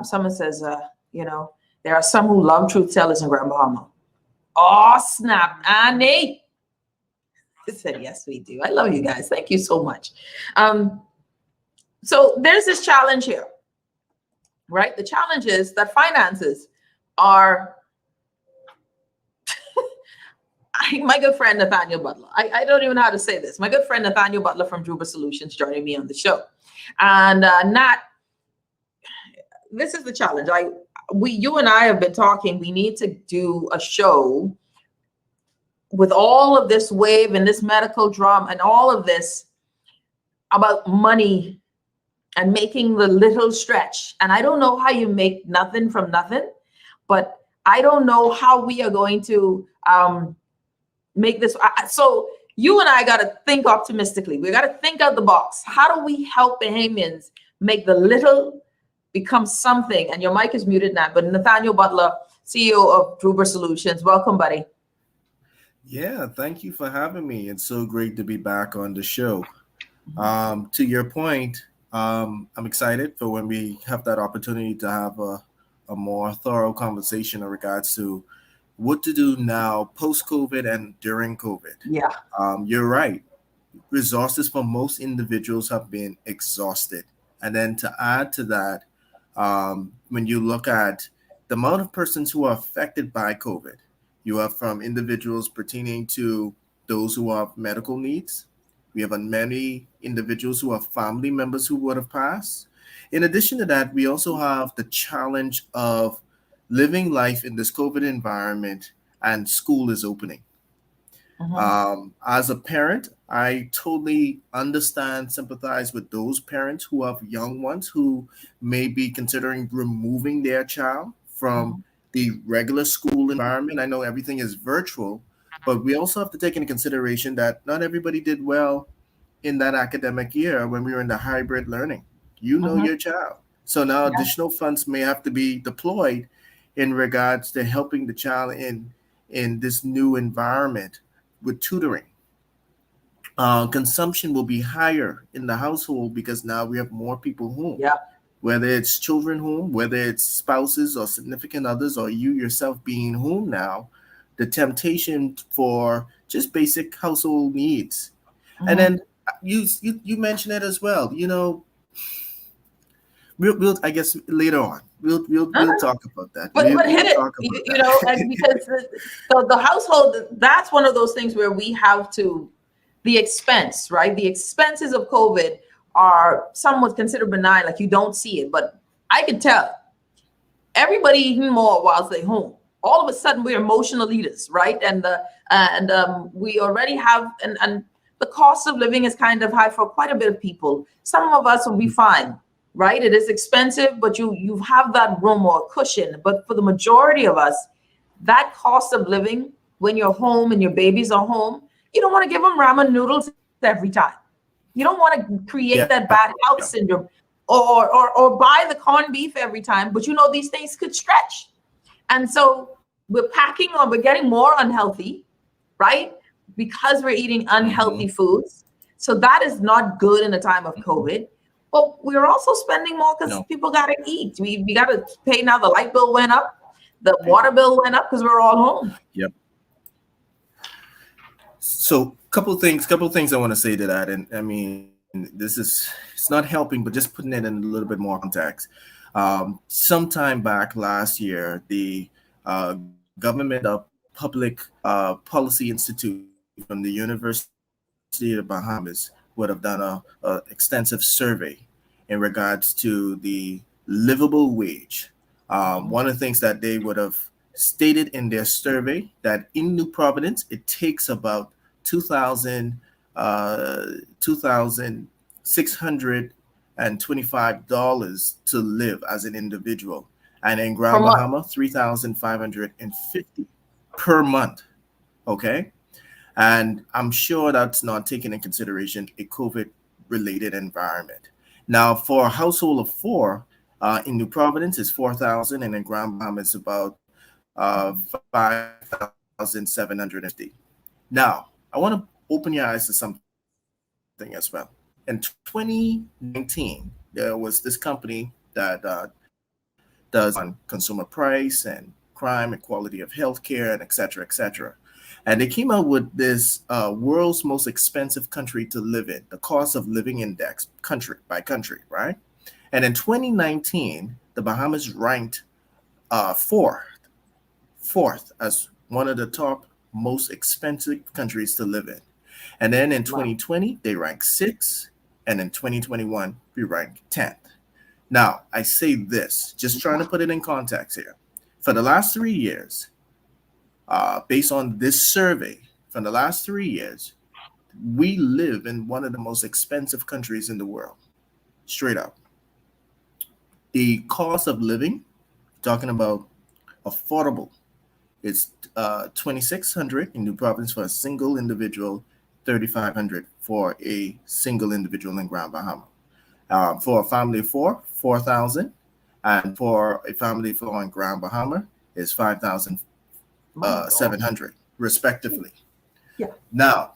Someone says, there are some who love truth tellers in Grand Bahama. Oh, snap, Annie. I said, yes, we do. I love you guys. Thank you so much. So there's this challenge here, right? The challenge is that finances are, my good friend, Nathanial Butler. I don't even know how to say this. My good friend, Nathanial Butler from Druba Solutions joining me on the show. And this is the challenge. You and I have been talking, we need to do a show with all of this wave and this medical drama and all of this about money and making the little stretch. And I don't know how you make nothing from nothing, but I don't know how we are going to make this. So you and I got to think optimistically. We got to think out the box. How do we help Bahamians make the little become something? And your mic is muted now, but Nathanial Butler CEO of Druber Solutions. Welcome, buddy. Yeah, thank you for having me. It's so great to be back on the show. To your point, I'm excited for when we have that opportunity to have a more thorough conversation in regards to what to do now post-COVID and during COVID. Yeah. You're right. Resources for most individuals have been exhausted. And then to add to that, when you look at the amount of persons who are affected by COVID, you have from individuals pertaining to those who have medical needs. We have many individuals who have family members who would have passed. In addition to that, we also have the challenge of living life in this COVID environment and school is opening. As a parent, I totally understand, sympathize with those parents who have young ones who may be considering removing their child from the regular school environment. I know everything is virtual, but we also have to take into consideration that not everybody did well in that academic year when we were in the hybrid learning. You know your child. So now additional funds may have to be deployed in regards to helping the child in this new environment with tutoring. Consumption will be higher in the household because now we have more people home. Yeah. Whether it's children home, whether it's spouses or significant others, or you yourself being home now, the temptation for just basic household needs. And then you mentioned it as well. You know, we'll I guess later on we'll talk about that. But hit it, you know, and because the household, that's one of those things where we have to, the expense, right? The expenses of COVID are somewhat considered benign, like you don't see it, but I can tell everybody eating more whilst they're home. All of a sudden we're emotional eaters, right? And we already have, and the cost of living is kind of high for quite a bit of people. Some of us will be fine, right? It is expensive, but you have that room or cushion. But for the majority of us, that cost of living when you're home and your babies are home, you don't want to give them ramen noodles every time. You don't want to create that bad health syndrome or buy the corned beef every time, but you know these things could stretch. And so we're packing or we're getting more unhealthy, right? Because we're eating unhealthy foods. So that is not good in a time of COVID. But we're also spending more because people got to eat. We got to pay now. The light bill went up. The water bill went up because we're all home. Yep. So couple things I want to say to that. And I mean, it's not helping, but just putting it in a little bit more context. Sometime back last year, the Government of Public Policy Institute from the University of the Bahamas would have done a extensive survey in regards to the livable wage. One of the things that they would have stated in their survey that in New Providence, it takes about $2,625 to live as an individual. And in Grand Bahama, $3,550 per month. Okay. And I'm sure that's not taking into consideration a COVID-related environment. Now, for a household of four, in New Providence, it's $4,000, and in Grand Bahama, it's about $5,750. Now, I want to open your eyes to something as well. In 2019, there was this company that does on consumer price and crime and quality of healthcare and et cetera, et cetera. And they came out with this world's most expensive country to live in, the cost of living index, country by country, right? And in 2019, the Bahamas ranked fourth as one of the top most expensive countries to live in. And then in 2020, they ranked 6th. And in 2021, we ranked 10th. Now, I say this, just trying to put it in context here. For the last 3 years, based on this survey, for the last 3 years, we live in one of the most expensive countries in the world, straight up. The cost of living, talking about affordable, it's $2,600 in New Providence for a single individual, $3,500 for a single individual in Grand Bahama. For a family of four, $4,000, and for a family of four in Grand Bahama, is 5,700 respectively. Yeah. Now,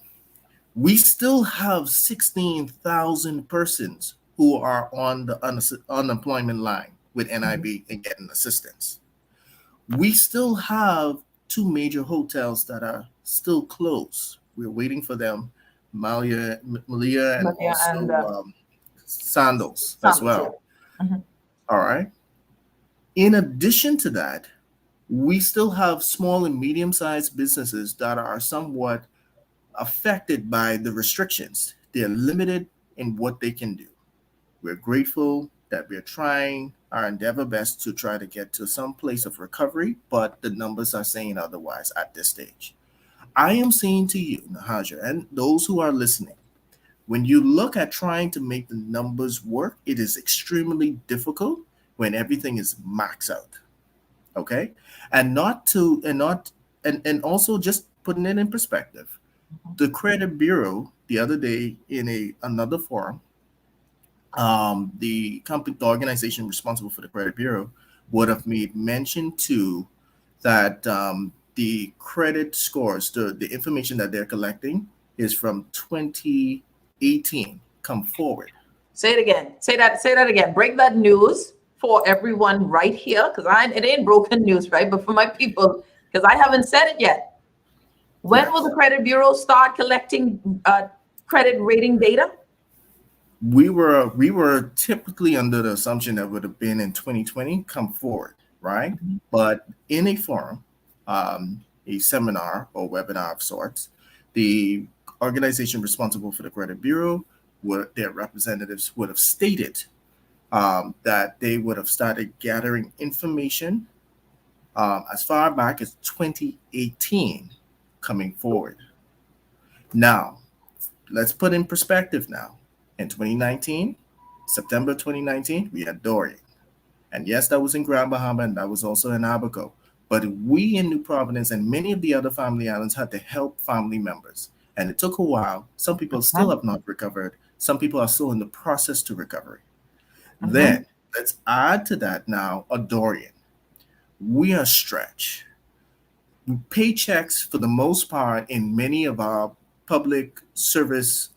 we still have 16,000 persons who are on the unemployment line with NIB and getting assistance. We still have 2 major hotels that are still closed. We're waiting for them, Malia and also Sandals as well. Yeah. All right. In addition to that, we still have small and medium-sized businesses that are somewhat affected by the restrictions. They're limited in what they can do. We're grateful that we're trying our endeavor best to try to get to some place of recovery, but the numbers are saying otherwise at this stage. I am saying to you, Nahaja, and those who are listening, when you look at trying to make the numbers work, it is extremely difficult when everything is maxed out. Okay? And also just putting it in perspective. The Credit Bureau the other day in another forum, the organization responsible for the Credit Bureau would have made mention to that the credit scores, the information that they're collecting is from 2018. Come forward. Say it again. Say that again. Break that news for everyone right here, because it ain't broken news, right? But for my people, because I haven't said it yet. When will the Credit Bureau start collecting credit rating data? We were typically under the assumption that would have been in 2020. Come forward, right? Mm-hmm. But in a forum, a seminar or webinar of sorts, the organization responsible for the Credit Bureau, their representatives would have stated that they would have started gathering information as far back as 2018 coming forward. Now, let's put in perspective now. In 2019, September 2019, we had Dorian. And yes, that was in Grand Bahama and that was also in Abaco. But we in New Providence and many of the other family islands had to help family members. And it took a while. Some people still have not recovered. Some people are still in the process to recovery. Then let's add to that now a Dorian. We are stretched. Paychecks, for the most part, in many of our public service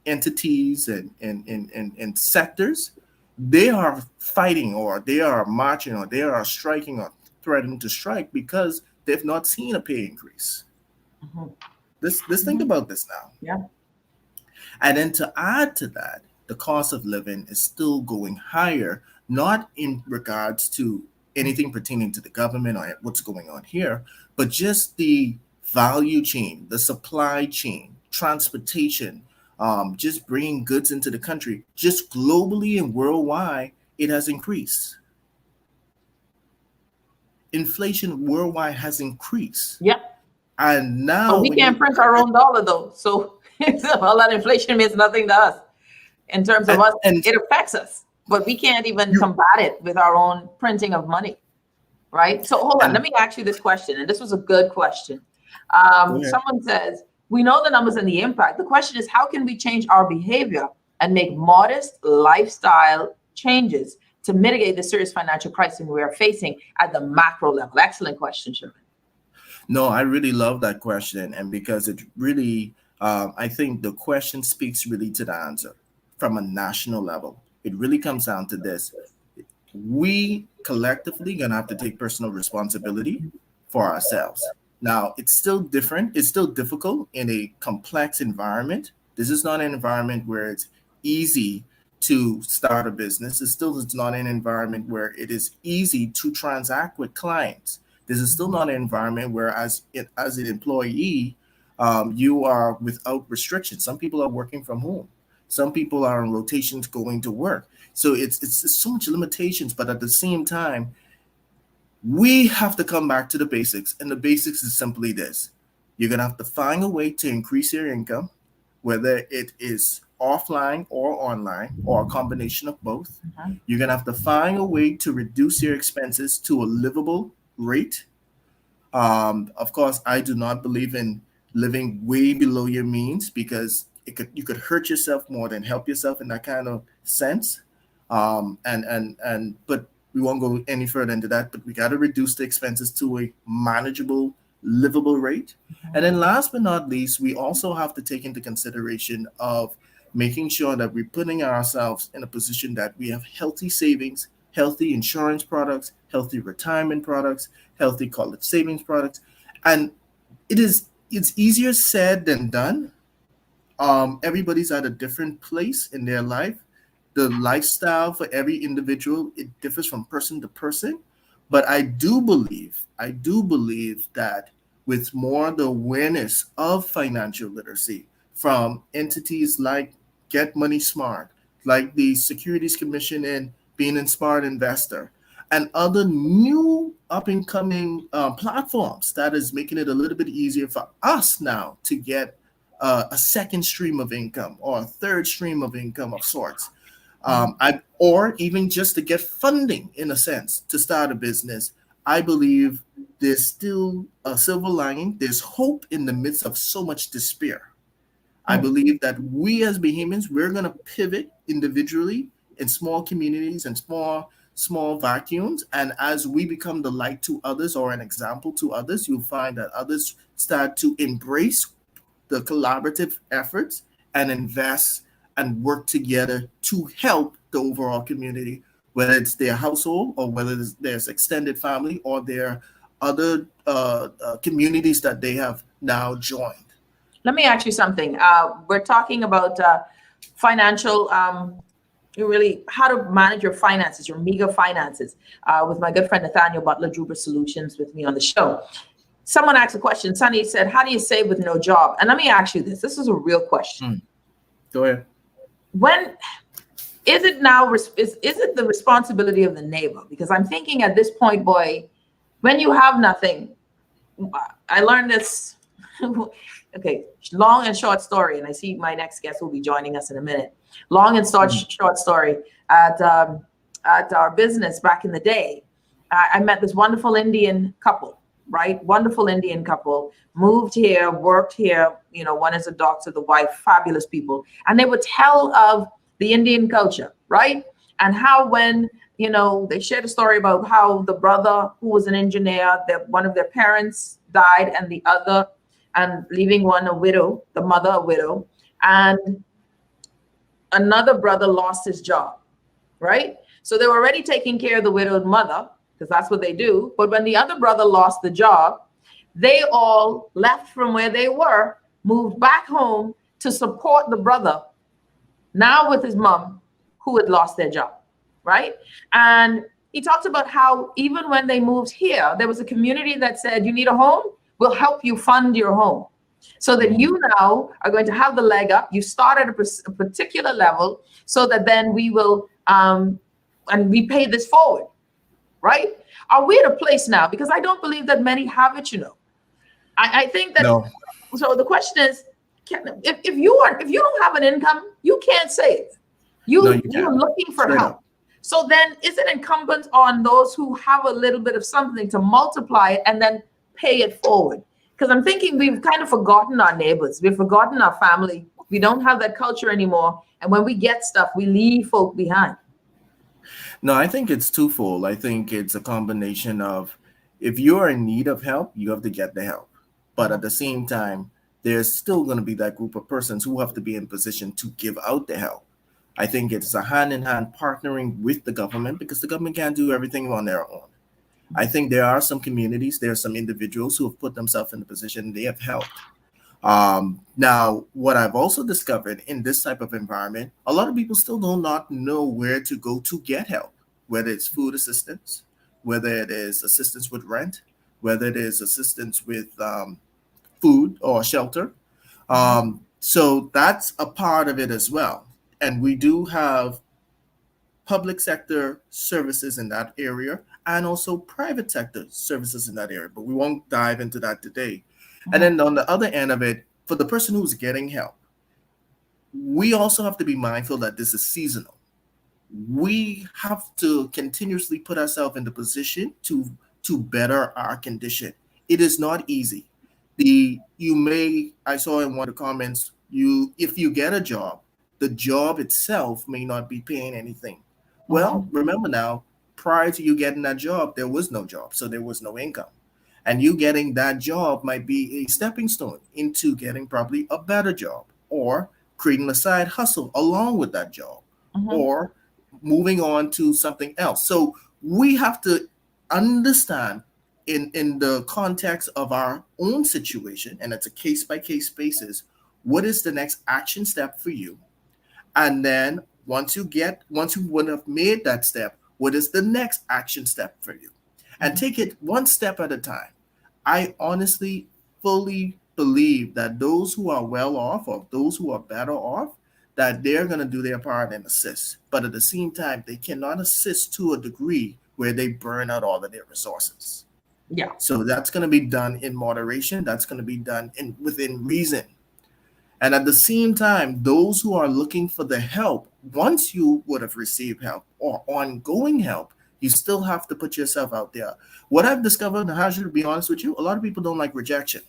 entities and sectors, they are fighting or they are marching or they are striking or threatening to strike because they've not seen a pay increase. Let's think about this now. Yeah. And then to add to that, the cost of living is still going higher, not in regards to anything pertaining to the government or what's going on here, but just the value chain, the supply chain, transportation, just bringing goods into the country, just globally and worldwide, it has increased. Inflation worldwide has increased. Yeah. And now we can't print our own dollar though. So all that inflation means nothing to us. In terms of us, it affects us, but we can't even combat it with our own printing of money. Right? So hold on, let me ask you this question. And this was a good question. Someone says, we know the numbers and the impact. The question is, how can we change our behavior and make modest lifestyle changes to mitigate the serious financial crisis we are facing at the macro level? Excellent question, Sherman. No, I really love that question. And because it really, I think the question speaks really to the answer from a national level. It really comes down to this. We collectively gonna have to take personal responsibility for ourselves. Now, it's still different. It's still difficult in a complex environment. This is not an environment where it's easy to start a business. It's not an environment where it is easy to transact with clients. This is still not an environment where as an employee, you are without restrictions. Some people are working from home. Some people are on rotations going to work. So it's so much limitations, but at the same time, we have to come back to the basics. And the basics is simply this. You're going to have to find a way to increase your income, whether it is offline or online or a combination of both. You're going to have to find a way to reduce your expenses to a livable rate. Of course, I do not believe in living way below your means because you could hurt yourself more than help yourself in that kind of sense. But We won't go any further into that, but we got to reduce the expenses to a manageable, livable rate. And then last but not least, we also have to take into consideration of making sure that we're putting ourselves in a position that we have healthy savings, healthy insurance products, healthy retirement products, healthy college savings products. And it's easier said than done. Everybody's at a different place in their life. The lifestyle for every individual, it differs from person to person. But I do believe that with more the awareness of financial literacy from entities like Get Money Smart, like the Securities Commission and Being a Smart Investor, and other new up-and-coming platforms that is making it a little bit easier for us now to get a second stream of income or a third stream of income of sorts. Or even just to get funding, in a sense, to start a business. I believe there's still a silver lining. There's hope in the midst of so much despair. I believe that we as Bahamians, we're going to pivot individually in small communities and small vacuums. And as we become the light to others or an example to others, you'll find that others start to embrace the collaborative efforts and invest and work together to help the overall community, whether it's their household or whether there's extended family or their other communities that they have now joined. Let me ask you something. We're talking about financial, really how to manage your finances, your meager finances, with my good friend Nathanial Butler, Druber Solutions, with me on the show. Someone asked a question. Sonny said, how do you save with no job? And let me ask you this. This is a real question. Go ahead. When is it now, is it the responsibility of the neighbor? Because I'm thinking at this point, boy, when you have nothing, I learned this, okay, long and short story, and I see my next guest will be joining us in a minute. Long and short story, at our business back in the day, I met this wonderful Indian couple, right? Wonderful Indian couple, moved here, worked here. You know, one is a doctor, the wife, fabulous people. And they would tell of the Indian culture, right? And how when, you know, they shared a story about how the brother who was an engineer, that one of their parents died and the other, and leaving one a widow, the mother a widow, and another brother lost his job, right? So they were already taking care of the widowed mother, because that's what they do. But when the other brother lost the job, they all left from where they were, moved back home to support the brother, now with his mom, who had lost their job, right? And he talked about how even when they moved here, there was a community that said, you need a home? We'll help you fund your home. So that you now are going to have the leg up. You start at a particular level so that then we will, and we pay this forward, right? Are we at a place now? Because I don't believe that many have it, you know. I think that, no. So the question is, if you don't have an income, you can't save. You're looking for help. So then is it incumbent on those who have a little bit of something to multiply it and then pay it forward? Because I'm thinking we've kind of forgotten our neighbors. We've forgotten our family. We don't have that culture anymore. And when we get stuff, we leave folk behind. No, I think it's twofold. I think it's a combination of, if you're in need of help, you have to get the help. But at the same time, there's still going to be that group of persons who have to be in position to give out the help. I think it's a hand-in-hand partnering with the government, because the government can't do everything on their own. I think there are some communities, there are some individuals who have put themselves in the position they have helped. Now, what I've also discovered in this type of environment, a lot of people still do not know where to go to get help, whether it's food assistance, whether it is assistance with rent, whether it is assistance with food or shelter. So that's a part of it as well. And we do have public sector services in that area and also private sector services in that area, but we won't dive into that today. And then on the other end of it, for the person who's getting help, we also have to be mindful that this is seasonal. We have to continuously put ourselves in the position to better our condition. It is not easy. I saw in one of the comments, if you get a job, the job itself may not be paying anything. Well, remember now, prior to you getting that job, there was no job, so there was no income. And you getting that job might be a stepping stone into getting probably a better job, or creating a side hustle along with that job, or moving on to something else. So we have to understand in the context of our own situation, and it's a case-by-case basis, what is the next action step for you? And then once you would have made that step, what is the next action step for you? And take it one step at a time. I honestly fully believe that those who are well off, or those who are better off, that they're going to do their part and assist. But at the same time, they cannot assist to a degree where they burn out all of their resources. Yeah. So that's going to be done in moderation. That's going to be done within reason. And at the same time, those who are looking for the help, once you would have received help or ongoing help, you still have to put yourself out there. What I've discovered, and I should be honest with you, a lot of people don't like rejection.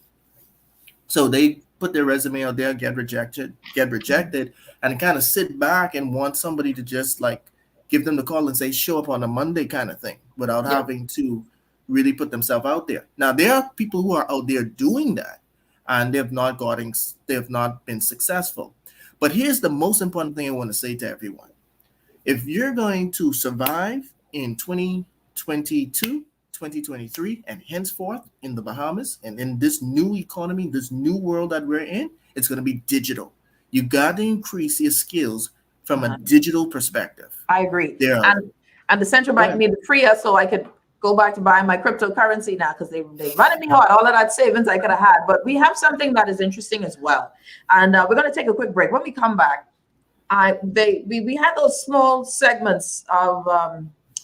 So they put their resume out there, get rejected, and kind of sit back and want somebody to just like give them the call and say, show up on a Monday kind of thing, without having to really put themselves out there. Now, there are people who are out there doing that, and they've not been successful. But here's the most important thing I want to say to everyone. If you're going to survive in 2022, 2023, and henceforth in the Bahamas and in this new economy, this new world that we're in, it's going to be digital. You got to increase your skills from a digital perspective. I agree. Yeah. And the central bank made it freer so I could go back to buying my cryptocurrency now, because they running me hard. All of that savings I could have had. But we have something that is interesting as well. And we're going to take a quick break. When we come back, we had those small segments of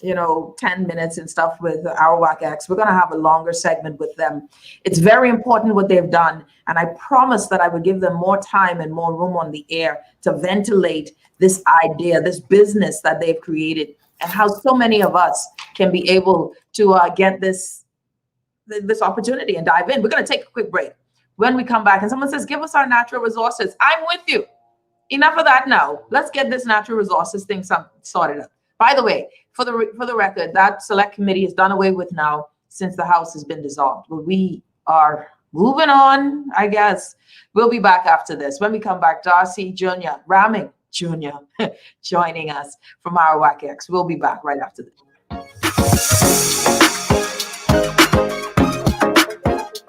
10 minutes and stuff with ArawakX. We're going to have a longer segment with them. It's very important what they've done. And I promised that I would give them more time and more room on the air to ventilate this idea, this business that they've created, and how so many of us can be able to get this opportunity and dive in. We're going to take a quick break. When we come back and someone says, give us our natural resources, I'm with you. Enough of that now. Let's get this natural resources thing sorted out. By the way, for the record, that select committee is done away with now since the House has been dissolved. But we are moving on, I guess. We'll be back after this. When we come back, Darcy Jr., Rahming Jr., joining us from ArawakX. We'll be back right after this.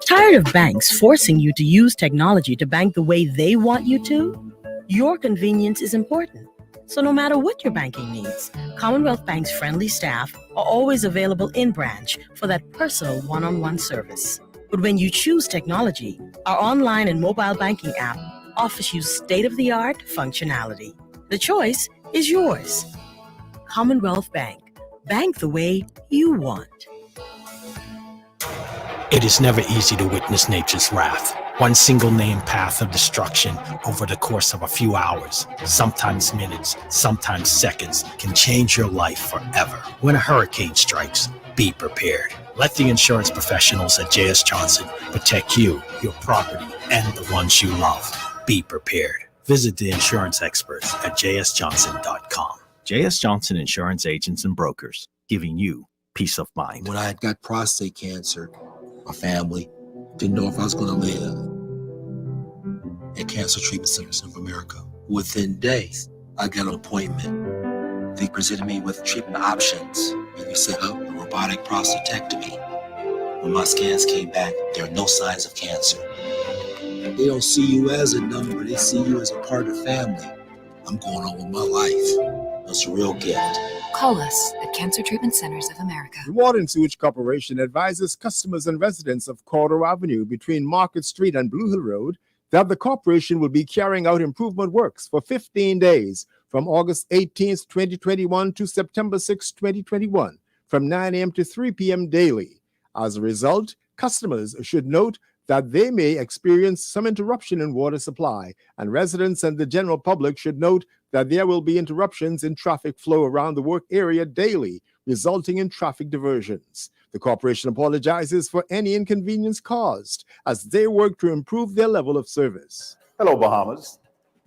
Tired of banks forcing you to use technology to bank the way they want you to? Your convenience is important. So no matter what your banking needs, Commonwealth Bank's friendly staff are always available in branch for that personal one-on-one service. But when you choose technology, our online and mobile banking app offers you state-of-the-art functionality. The choice is yours. Commonwealth Bank. Bank the way you want. It is never easy to witness nature's wrath. One single named path of destruction over the course of a few hours, sometimes minutes, sometimes seconds, can change your life forever. When a hurricane strikes, be prepared. Let the insurance professionals at J.S. Johnson protect you, your property, and the ones you love. Be prepared. Visit the insurance experts at jsjohnson.com. J.S. Johnson Insurance Agents and Brokers, giving you peace of mind. When I had got prostate cancer, my family didn't know if I was going to live. At Cancer Treatment Centers of America, within days, I got an appointment. They presented me with treatment options, and we set up a robotic prostatectomy. When my scans came back, there are no signs of cancer. They don't see you as a number, they see you as a part of the family. I'm going on with my life. That's a real gift. Call us at Cancer Treatment Centers of America. The Water and Sewage Corporation advises customers and residents of Cordero Avenue between Market Street and Blue Hill Road that the corporation will be carrying out improvement works for 15 days from August 18th, 2021 to September 6, 2021, from 9 a.m. to 3 p.m. daily. As a result, customers should note that they may experience some interruption in water supply, and residents and the general public should note that there will be interruptions in traffic flow around the work area daily, resulting in traffic diversions. The corporation apologizes for any inconvenience caused as they work to improve their level of service. Hello, Bahamas.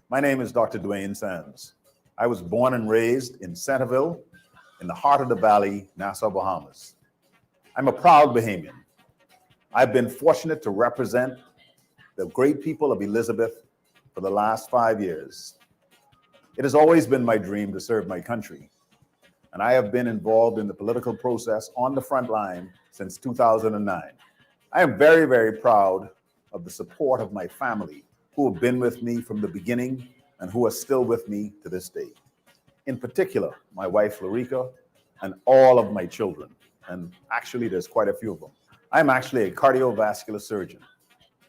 My name is Dr. Dwayne Sands. I was born and raised in Centerville, in the heart of the valley, Nassau, Bahamas. I'm a proud Bahamian. I've been fortunate to represent the great people of Elizabeth for the last 5 years. It has always been my dream to serve my country, and I have been involved in the political process on the front line since 2009. I am very, very proud of the support of my family, who have been with me from the beginning and who are still with me to this day. In particular, my wife, Lorica, and all of my children. And actually, there's quite a few of them. I'm actually a cardiovascular surgeon.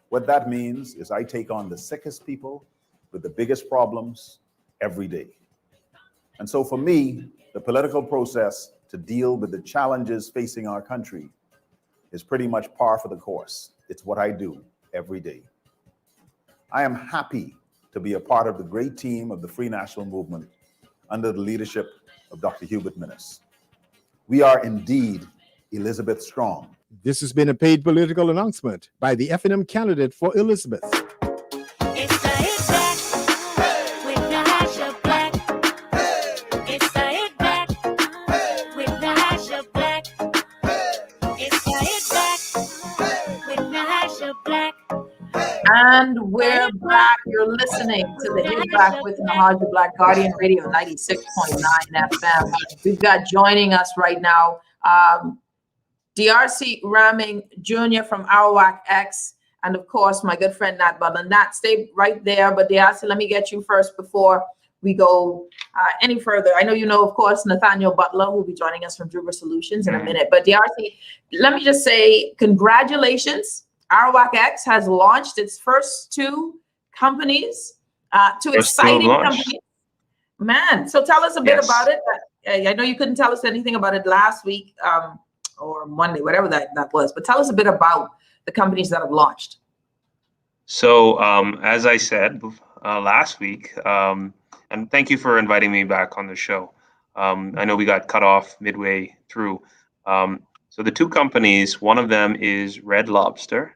What that means is I take on the sickest people with the biggest problems every day. And so for me, the political process to deal with the challenges facing our country is pretty much par for the course. It's what I do every day. I am happy to be a part of the great team of the Free National Movement under the leadership of Dr. Hubert Minnis. We are indeed Elizabeth strong. This has been a paid political announcement by the FNM candidate for Elizabeth. It's the hit back with the hash of black. It's the hit back with the hash of black. It's the hit back with the hash of black. And we're back. You're listening to the Hit Back with Nahaja Black, Guardian Radio 96.9 FM. We've got joining us right now, DRC Rahming Jr. from ArawakX, and of course, my good friend Nat Butler. Nat, stay right there, but DRC, let me get you first before we go any further. I know you know, of course, Nathanial Butler, who will be joining us from Druber Solutions in a minute. But DRC, let me just say congratulations. ArawakX has launched its first two companies, two exciting companies. Man, so tell us a bit about it. I know you couldn't tell us anything about it last week or Monday, whatever that was, but tell us a bit about the companies that have launched. So as I said last week, and thank you for inviting me back on the show. I know we got cut off midway through. So the two companies, one of them is Red Lobster,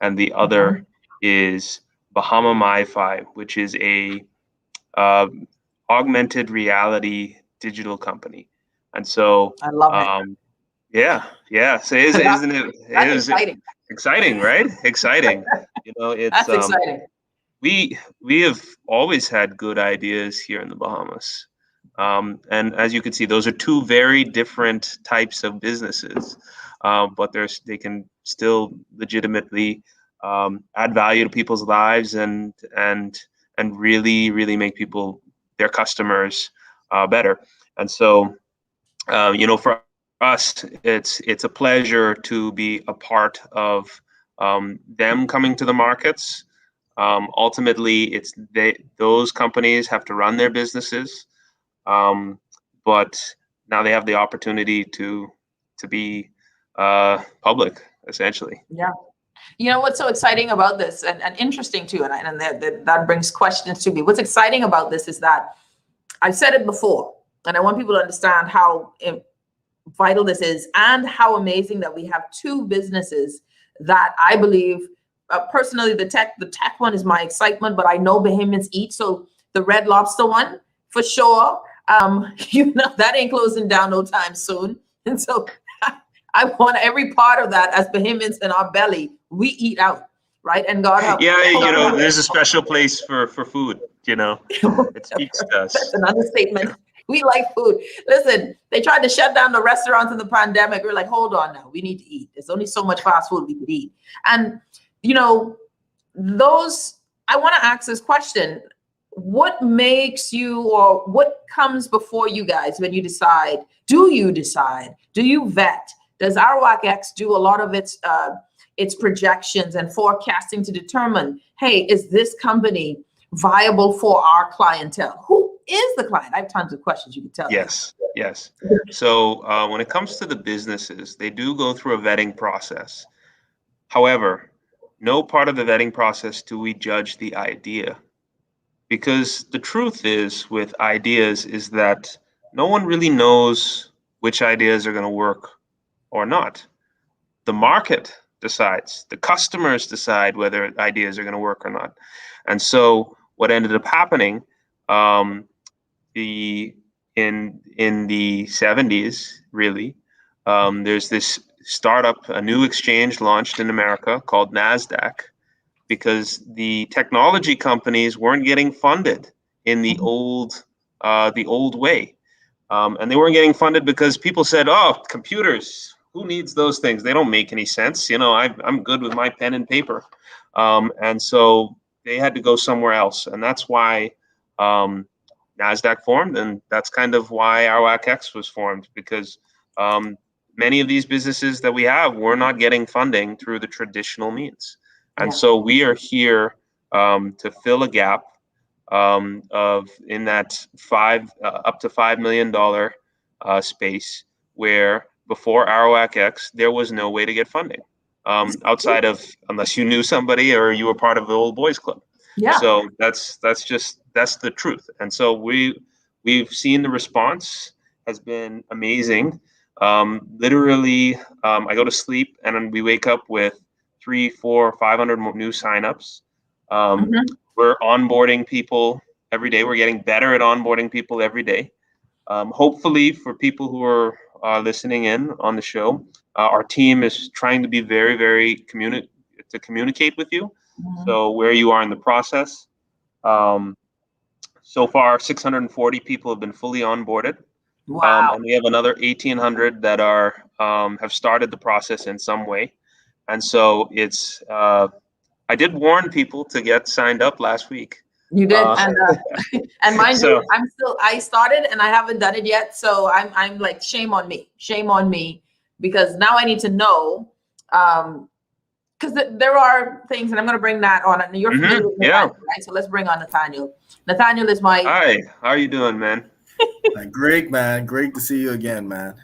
and the other is Bahama MiFi, which is a augmented reality digital company. And so I love it. Yeah. So isn't it? That's exciting. Exciting, right? Exciting. You know, it's that's exciting. We have always had good ideas here in the Bahamas. And as you can see, those are two very different types of businesses, but they can still legitimately add value to people's lives and really make their customers better. And so, for us, it's a pleasure to be a part of them coming to the markets. Ultimately, those companies have to run their businesses. But now they have the opportunity to be public, essentially. Yeah. You know what's so exciting about this, and interesting too, and that brings questions to me. What's exciting about this is that I've said it before, and I want people to understand how vital this is and how amazing that we have two businesses that I believe, personally, the tech one is my excitement, but I know Bahamians eat. So the Red Lobster one, for sure, that ain't closing down no time soon. And so I want every part of that as Bahamians in our belly. We eat out, right? And God help. Yeah, there's a special place for food, it speaks to us. That's an understatement. We like food. Listen, they tried to shut down the restaurants in the pandemic. We're like, hold on now, we need to eat. There's only so much fast food we could eat. And, I want to ask this question. What makes you, or what comes before you guys when you decide? Do you vet? Does ArawakX do a lot of its projections and forecasting to determine, hey, is this company viable for our clientele? Who is the client? I have tons of questions you can tell. Yes. So when it comes to the businesses, they do go through a vetting process. However, no part of the vetting process do we judge the idea. Because the truth is with ideas is that no one really knows which ideas are going to work or not. The market decides, the customers decide whether ideas are going to work or not. And so what ended up happening, the in the 70s, really. There's this startup, a new exchange launched in America called NASDAQ, because the technology companies weren't getting funded in the old way. And they weren't getting funded because people said, oh, computers, who needs those things? They don't make any sense. You know, I'm good with my pen and paper. And so they had to go somewhere else. And that's why NASDAQ formed. And that's kind of why ArawakX was formed, because many of these businesses that we have were not getting funding through the traditional means. And so we are here to fill a gap of in that up to $5 million space, where before ArawakX, there was no way to get funding outside of, unless you knew somebody or you were part of the old boys club. Yeah. So that's the truth. And so we've seen the response has been amazing. Literally, I go to sleep and then we wake up with 300, 400, 500 new signups. We're onboarding people every day. We're getting better at onboarding people every day. Hopefully, for people who are listening in on the show, our team is trying to be very, very communicate with you. So where you are in the process. So far, 640 people have been fully onboarded. Wow. And we have another 1,800 that are have started the process in some way. And so it's I did warn people to get signed up last week. You did, and mind you, I started and I haven't done it yet. So I'm like, shame on me, because now I need to know, because there are things, and I'm going to bring that on. And you're familiar with Nathaniel, right? So let's bring on Nathaniel. Nathaniel is my. Hi, how are you doing, man? Great, man. Great to see you again, man.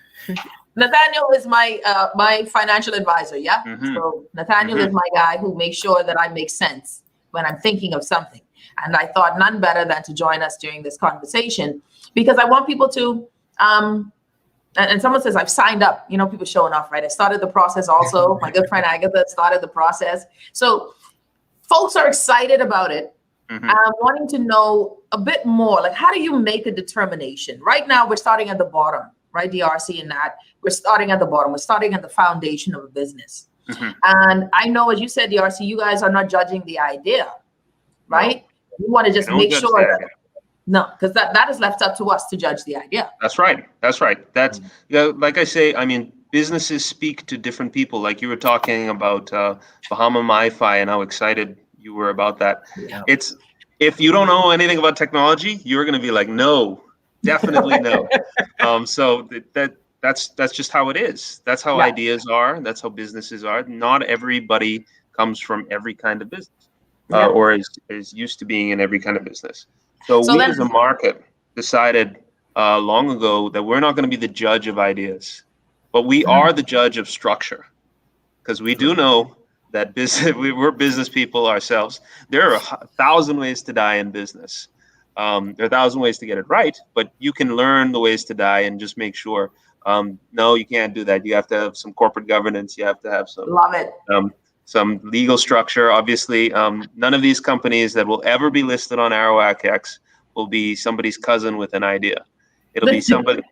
Nathaniel is my my financial advisor. Yeah. So Nathaniel is my guy who makes sure that I make sense when I'm thinking of something. And I thought none better than to join us during this conversation, because I want people to, and someone says, I've signed up, you know, people showing off, right? I started the process also. My good friend Agatha started the process. So folks are excited about it. Wanting to know a bit more, like, how do you make a determination? Right now, we're starting at the bottom, right? DRC and that. We're starting at the bottom. We're starting at the foundation of a business. And I know, as you said, DRC, you guys are not judging the idea, right? You want to just make sure that, no, because that is left up to us to judge the idea. That's right. That's right. That's, like I say, I mean, businesses speak to different people. Like you were talking about Bahama MiFi and how excited you were about that. It's, if you don't know anything about technology, you're going to be like, no, definitely no. So that's just how it is. That's how ideas are. That's how businesses are. Not everybody comes from every kind of business. Or is used to being in every kind of business. So we as a market decided long ago that we're not going to be the judge of ideas, but we are the judge of structure, because we do know that we're business people ourselves. There are 1,000 ways to die in business. There are 1,000 ways to get it right, but you can learn the ways to die and just make sure, no, you can't do that. You have to have some corporate governance. You have to have some. Love it. Some legal structure. Obviously, none of these companies that will ever be listed on ArawakX will be somebody's cousin with an idea. It'll be somebody.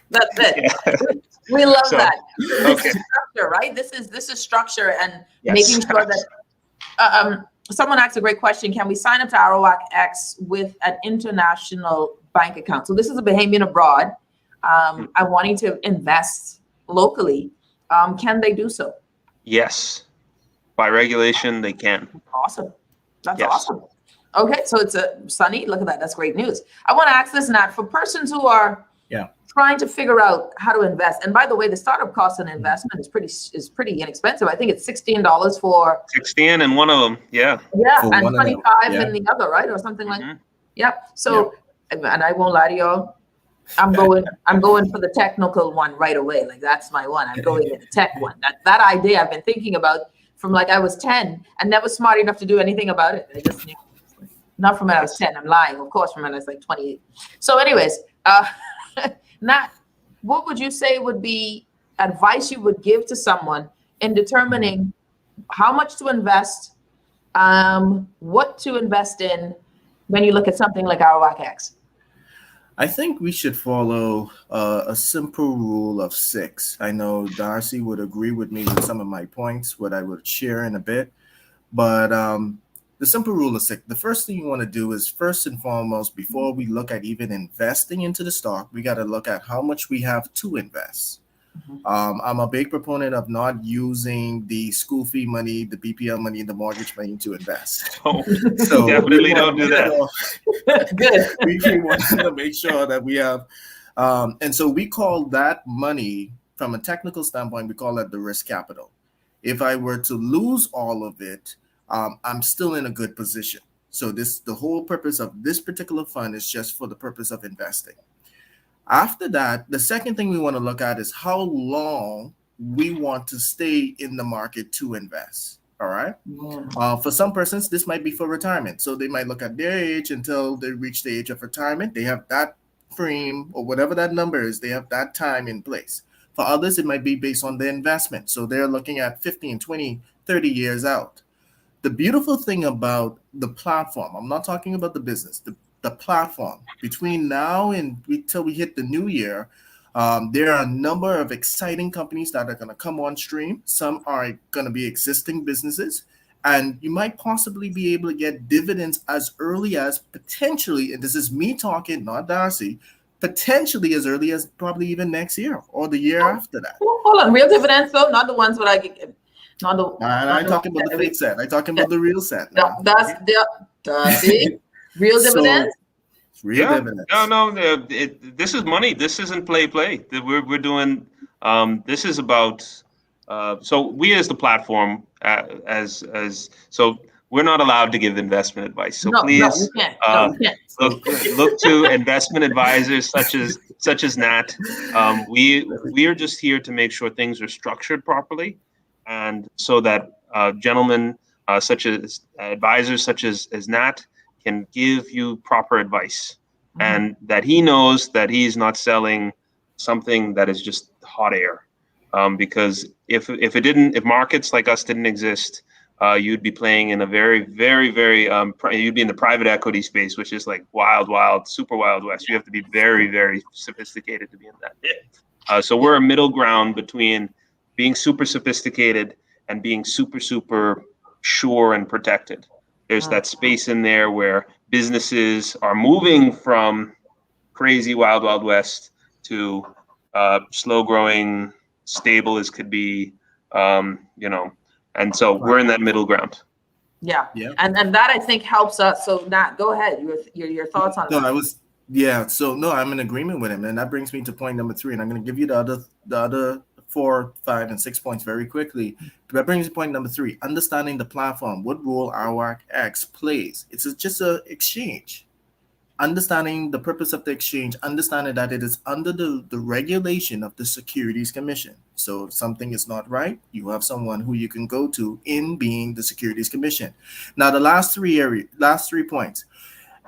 That's it. We love that. Okay. Structure, right? This is structure, and making sure that someone asked a great question. Can we sign up to ArawakX with an international bank account? So this is a Bahamian abroad. I'm wanting to invest locally. Can they do so? Yes. By regulation, they can. Awesome. That's awesome. Okay, so it's Sunny. Look at that. That's great news. I want to ask this, Nat, for persons who are trying to figure out how to invest. And by the way, the startup cost and investment is pretty inexpensive. I think it's $16 for 16 and one of them. Yeah, and 25 in the other, right, or something like that. Yep. So, and I won't lie to y'all, I'm going for the technical one right away. Like, that's my one. I'm going with the tech one. That idea I've been thinking about from like I was 10 and never smart enough to do anything about it. I just knew. Not from when I was 10. I'm lying, of course, from when I was like 28. So anyways, Nat, what would you say would be advice you would give to someone in determining how much to invest, what to invest in when you look at something like ArawakX? I think we should follow a simple rule of 6. I know Darcy would agree with me with some of my points, what I would share in a bit. But the simple rule of 6, the first thing you want to do is, first and foremost, before we look at even investing into the stock, we got to look at how much we have to invest. I'm a big proponent of not using the school fee money, the BPL money, and the mortgage money to invest. So definitely don't do that. Good. We want to make sure that we have, and so we call that money, from a technical standpoint, we call that the risk capital. If I were to lose all of it, I'm still in a good position. So the whole purpose of this particular fund is just for the purpose of investing. After that, the second thing we want to look at is how long we want to stay in the market to invest. All right. For some persons, this might be for retirement. So they might look at their age until they reach the age of retirement. They have that frame, or whatever that number is, they have that time in place. For others, it might be based on the investment. So they're looking at 15, 20, 30 years out. The beautiful thing about the platform, I'm not talking about the business, the platform, between now and until we hit the new year, there are a number of exciting companies that are going to come on stream. Some are going to be existing businesses, and you might possibly be able to get dividends as early as, potentially, and this is me talking, not Darcy, potentially as early as probably even next year or the year after that. Hold on, real dividends though, not the ones where I get, not the. I'm talking about the fake set. I'm talking about the real set. That's see, real dividends. Real dividends. No. This is money. This isn't play. We're doing. This is about. So we as the platform, so we're not allowed to give investment advice. So please, you can't. Look to investment advisors such as Nat. We are just here to make sure things are structured properly, and so that gentlemen such as advisors such as Nat can give you proper advice, and that he knows that he's not selling something that is just hot air. Because if markets like us didn't exist, you'd be playing in a very, very, very, you'd be in the private equity space, which is like wild, super wild west. You have to be very, very sophisticated to be in that. So we're a middle ground between being super sophisticated and being super, super sure and protected. There's that space in there where businesses are moving from crazy wild west to slow growing, stable as could be, and so we're in that middle ground. Yeah. And that I think helps us. So Nat, go ahead. Your thoughts on that. So I'm in agreement with him, and that brings me to point number 3. And I'm going to give you the other 4, 5, and 6 points very quickly. That brings me to point number 3: understanding the platform, what role ArawakX plays. It's just an exchange. Understanding the purpose of the exchange, understanding that it is under the regulation of the Securities Commission. So if something is not right, you have someone who you can go to, in being the Securities Commission. Now, the last 3 points: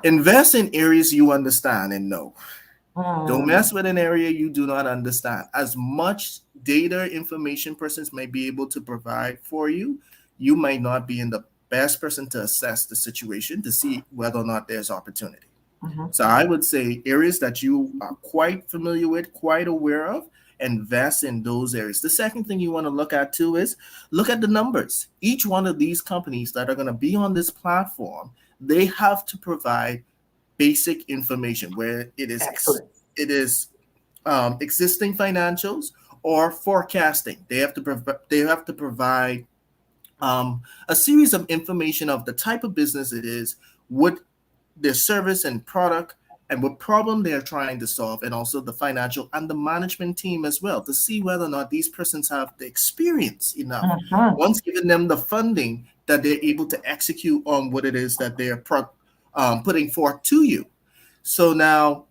invest in areas you understand and know. Don't mess with an area you do not understand. As much data information persons may be able to provide for you, you might not be in the best person to assess the situation to see whether or not there's opportunity. So I would say areas that you are quite familiar with, quite aware of, invest in those areas. The second thing you want to look at too is look at the numbers. Each one of these companies that are going to be on this platform, they have to provide basic information where it is existing financials or forecasting. They have to provide a series of information of the type of business it is, what their service and product, and what problem they're trying to solve, and also the financial and the management team as well, to see whether or not these persons have the experience enough, once given them the funding, that they're able to execute on what it is that they're putting forth to you. So now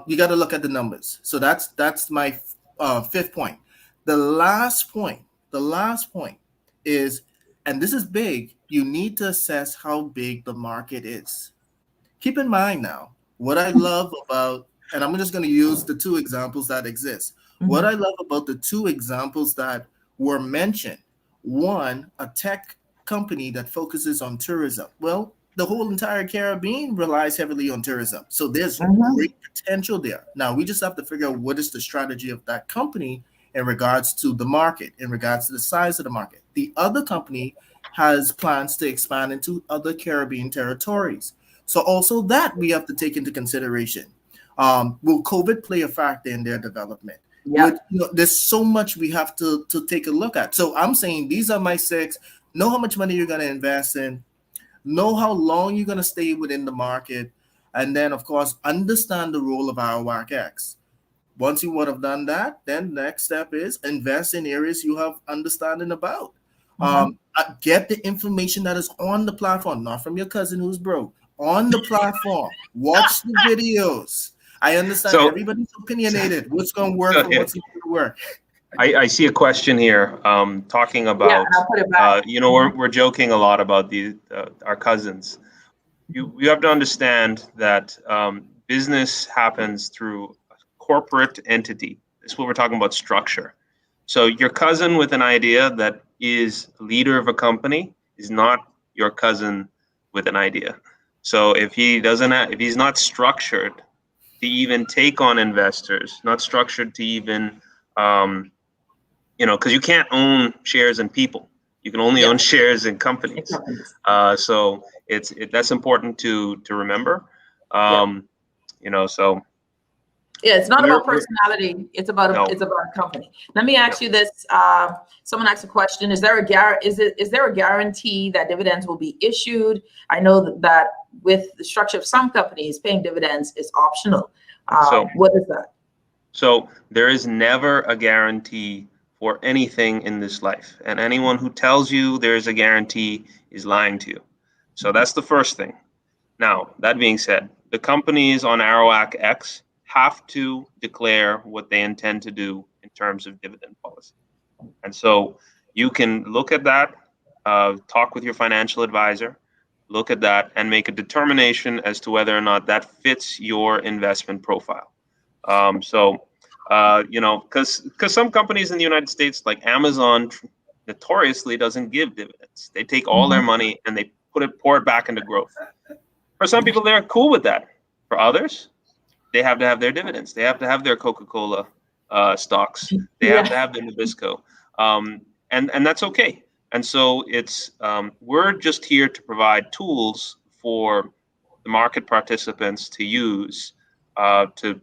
you got to look at the numbers. So that's my 5th point. The last point is, and this is big, you need to assess how big the market is. Keep in mind now, what I love about, and I'm just going to use the 2 examples that exist. What I love about the 2 examples that were mentioned: one, a tech company that focuses on tourism. Well, the whole entire Caribbean relies heavily on tourism. So there's great potential there. Now we just have to figure out what is the strategy of that company in regards to the market, in regards to the size of the market. The other company has plans to expand into other Caribbean territories. So also that we have to take into consideration. Will COVID play a factor in their development? Yeah. There's so much we have to take a look at. So I'm saying these are my 6. Know how much money you're going to invest in. Know how long you're going to stay within the market. And then, of course, understand the role of ArawakX. Once you would have done that, then next step is invest in areas you have understanding about. Get the information that is on the platform, not from your cousin who's broke. On the platform. Watch the videos. I understand everybody's opinionated. What's going to work and what's not going to work. I see a question here talking about, we're joking a lot about our cousins. You have to understand that business happens through a corporate entity. This is what we're talking about, structure. So your cousin with an idea that is leader of a company is not your cousin with an idea. So if he's not structured to even take on investors, not structured to even, because you can't own shares in people. You can only own shares in companies. So that's important to remember. So. Yeah, it's not about personality. It's about a company. Let me ask you this. Someone asked a question: Is there a guarantee that dividends will be issued? I know that with the structure of some companies, paying dividends is optional. What is that? So there is never a guarantee for anything in this life, and anyone who tells you there is a guarantee is lying to you. So that's the first thing. Now, that being said, the companies on ArawakX have to declare what they intend to do in terms of dividend policy. And so you can look at that, talk with your financial advisor, look at that and make a determination as to whether or not that fits your investment profile. Because some companies in the United States, like Amazon, notoriously doesn't give dividends. They take all their money and they pour it back into growth. For some people, they're cool with that. For others, they have to have their dividends. They have to have their Coca-Cola stocks. They have to have their Nabisco, and that's okay. And so we're just here to provide tools for the market participants to use to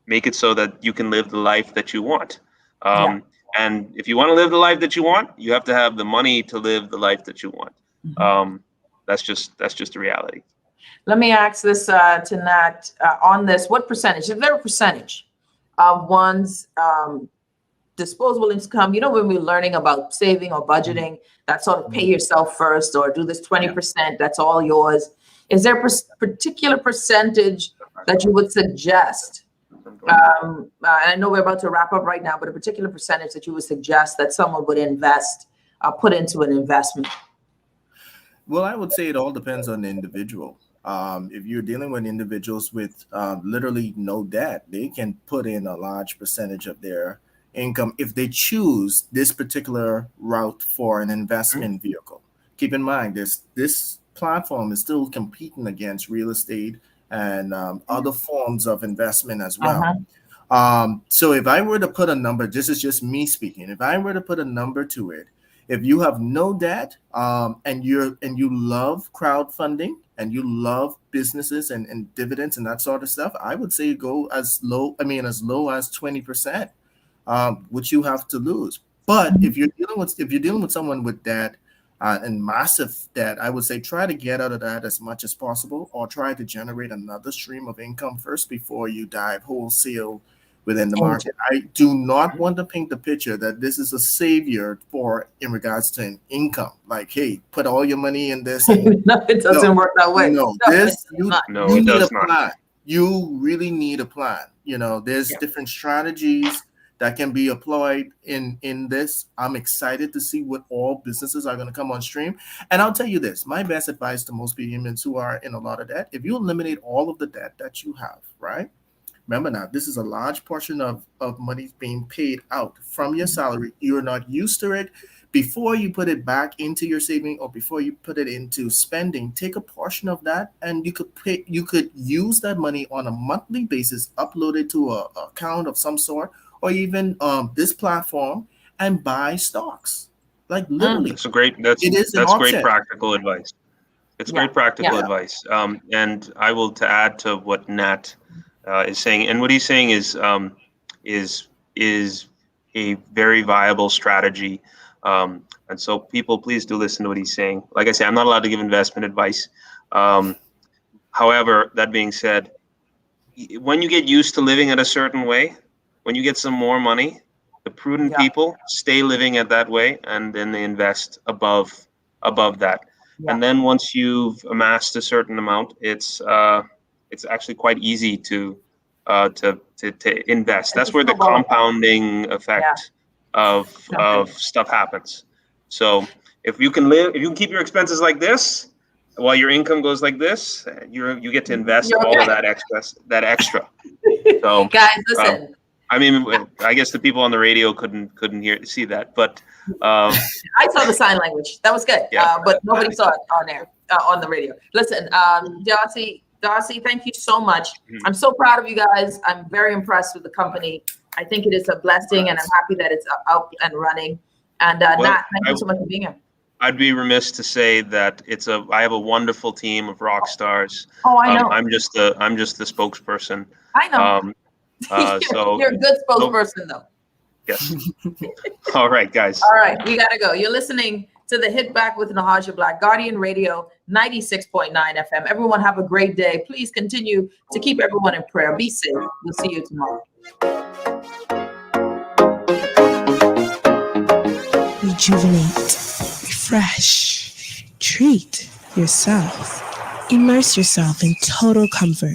make it so that you can live the life that you want. And if you want to live the life that you want, you have to have the money to live the life that you want. That's just the reality. Let me ask this to Nat on this. What percentage, is there a percentage of one's disposable income? When we're learning about saving or budgeting, that sort of pay yourself first or do this 20%, that's all yours. Is there a particular percentage that you would suggest? I know we're about to wrap up right now, but a particular percentage that you would suggest that someone would invest, put into an investment? Well, I would say it all depends on the individual. If you're dealing with individuals with literally no debt, they can put in a large percentage of their income if they choose this particular route for an investment vehicle. Keep in mind, this platform is still competing against real estate and other forms of investment as well. So if I were to put a number, this is just me speaking, if I were to put a number to it, if you have no debt and you love crowdfunding and you love businesses and dividends and that sort of stuff, I would say go as low as 20%, which you have to lose. But if you're dealing with someone with debt and massive debt, I would say try to get out of that as much as possible, or try to generate another stream of income first before you dive wholesale within the market. I do not want to paint the picture that this is a savior in regards to an income. Like, hey, put all your money in this. No, it doesn't work that way. No, you need a plan. You really need a plan. There's different strategies that can be employed in this. I'm excited to see what all businesses are going to come on stream. And I'll tell you this, my best advice to most humans who are in a lot of debt, if you eliminate all of the debt that you have, right? Remember now, this is a large portion of money being paid out from your salary. You're not used to it. Before you put it back into your saving or before you put it into spending, take a portion of that and you could use that money on a monthly basis, upload it to a account of some sort, or even this platform and buy stocks. Like literally. That's great practical advice. It's great practical advice. And I will to add to what Nat is saying, and what he's saying is a very viable strategy. And so people, please do listen to what he's saying. Like I say, I'm not allowed to give investment advice. However, that being said, when you get used to living at a certain way, when you get some more money, the prudent people stay living at that way, and then they invest above that. Yeah. And then once you've amassed a certain amount, it's actually quite easy to invest. That's where the compounding effect of stuff happens. So if you can keep your expenses like this while your income goes like this, you get to invest all of that extra. So guys, listen. I mean, I guess the people on the radio couldn't see that, but I saw the sign language. That was good. Yeah. But nobody saw it on there on the radio. Listen, Darcy, thank you so much. I'm so proud of you guys. I'm very impressed with the company. I think it is a blessing, and I'm happy that it's out and running. And Nat, thank you so much for being here. I'd be remiss to say that I have a wonderful team of rock stars. Oh, I know. I'm just the spokesperson. I know. So you're a good spokesperson, though. Yes. All right, guys. All right, we gotta go. You're listening to the Hit Back with Nahaja Black, Guardian Radio 96.9 FM. Everyone have a great day. Please continue to keep everyone in prayer. Be safe. We'll see you tomorrow. Rejuvenate, refresh, treat yourself. Immerse yourself in total comfort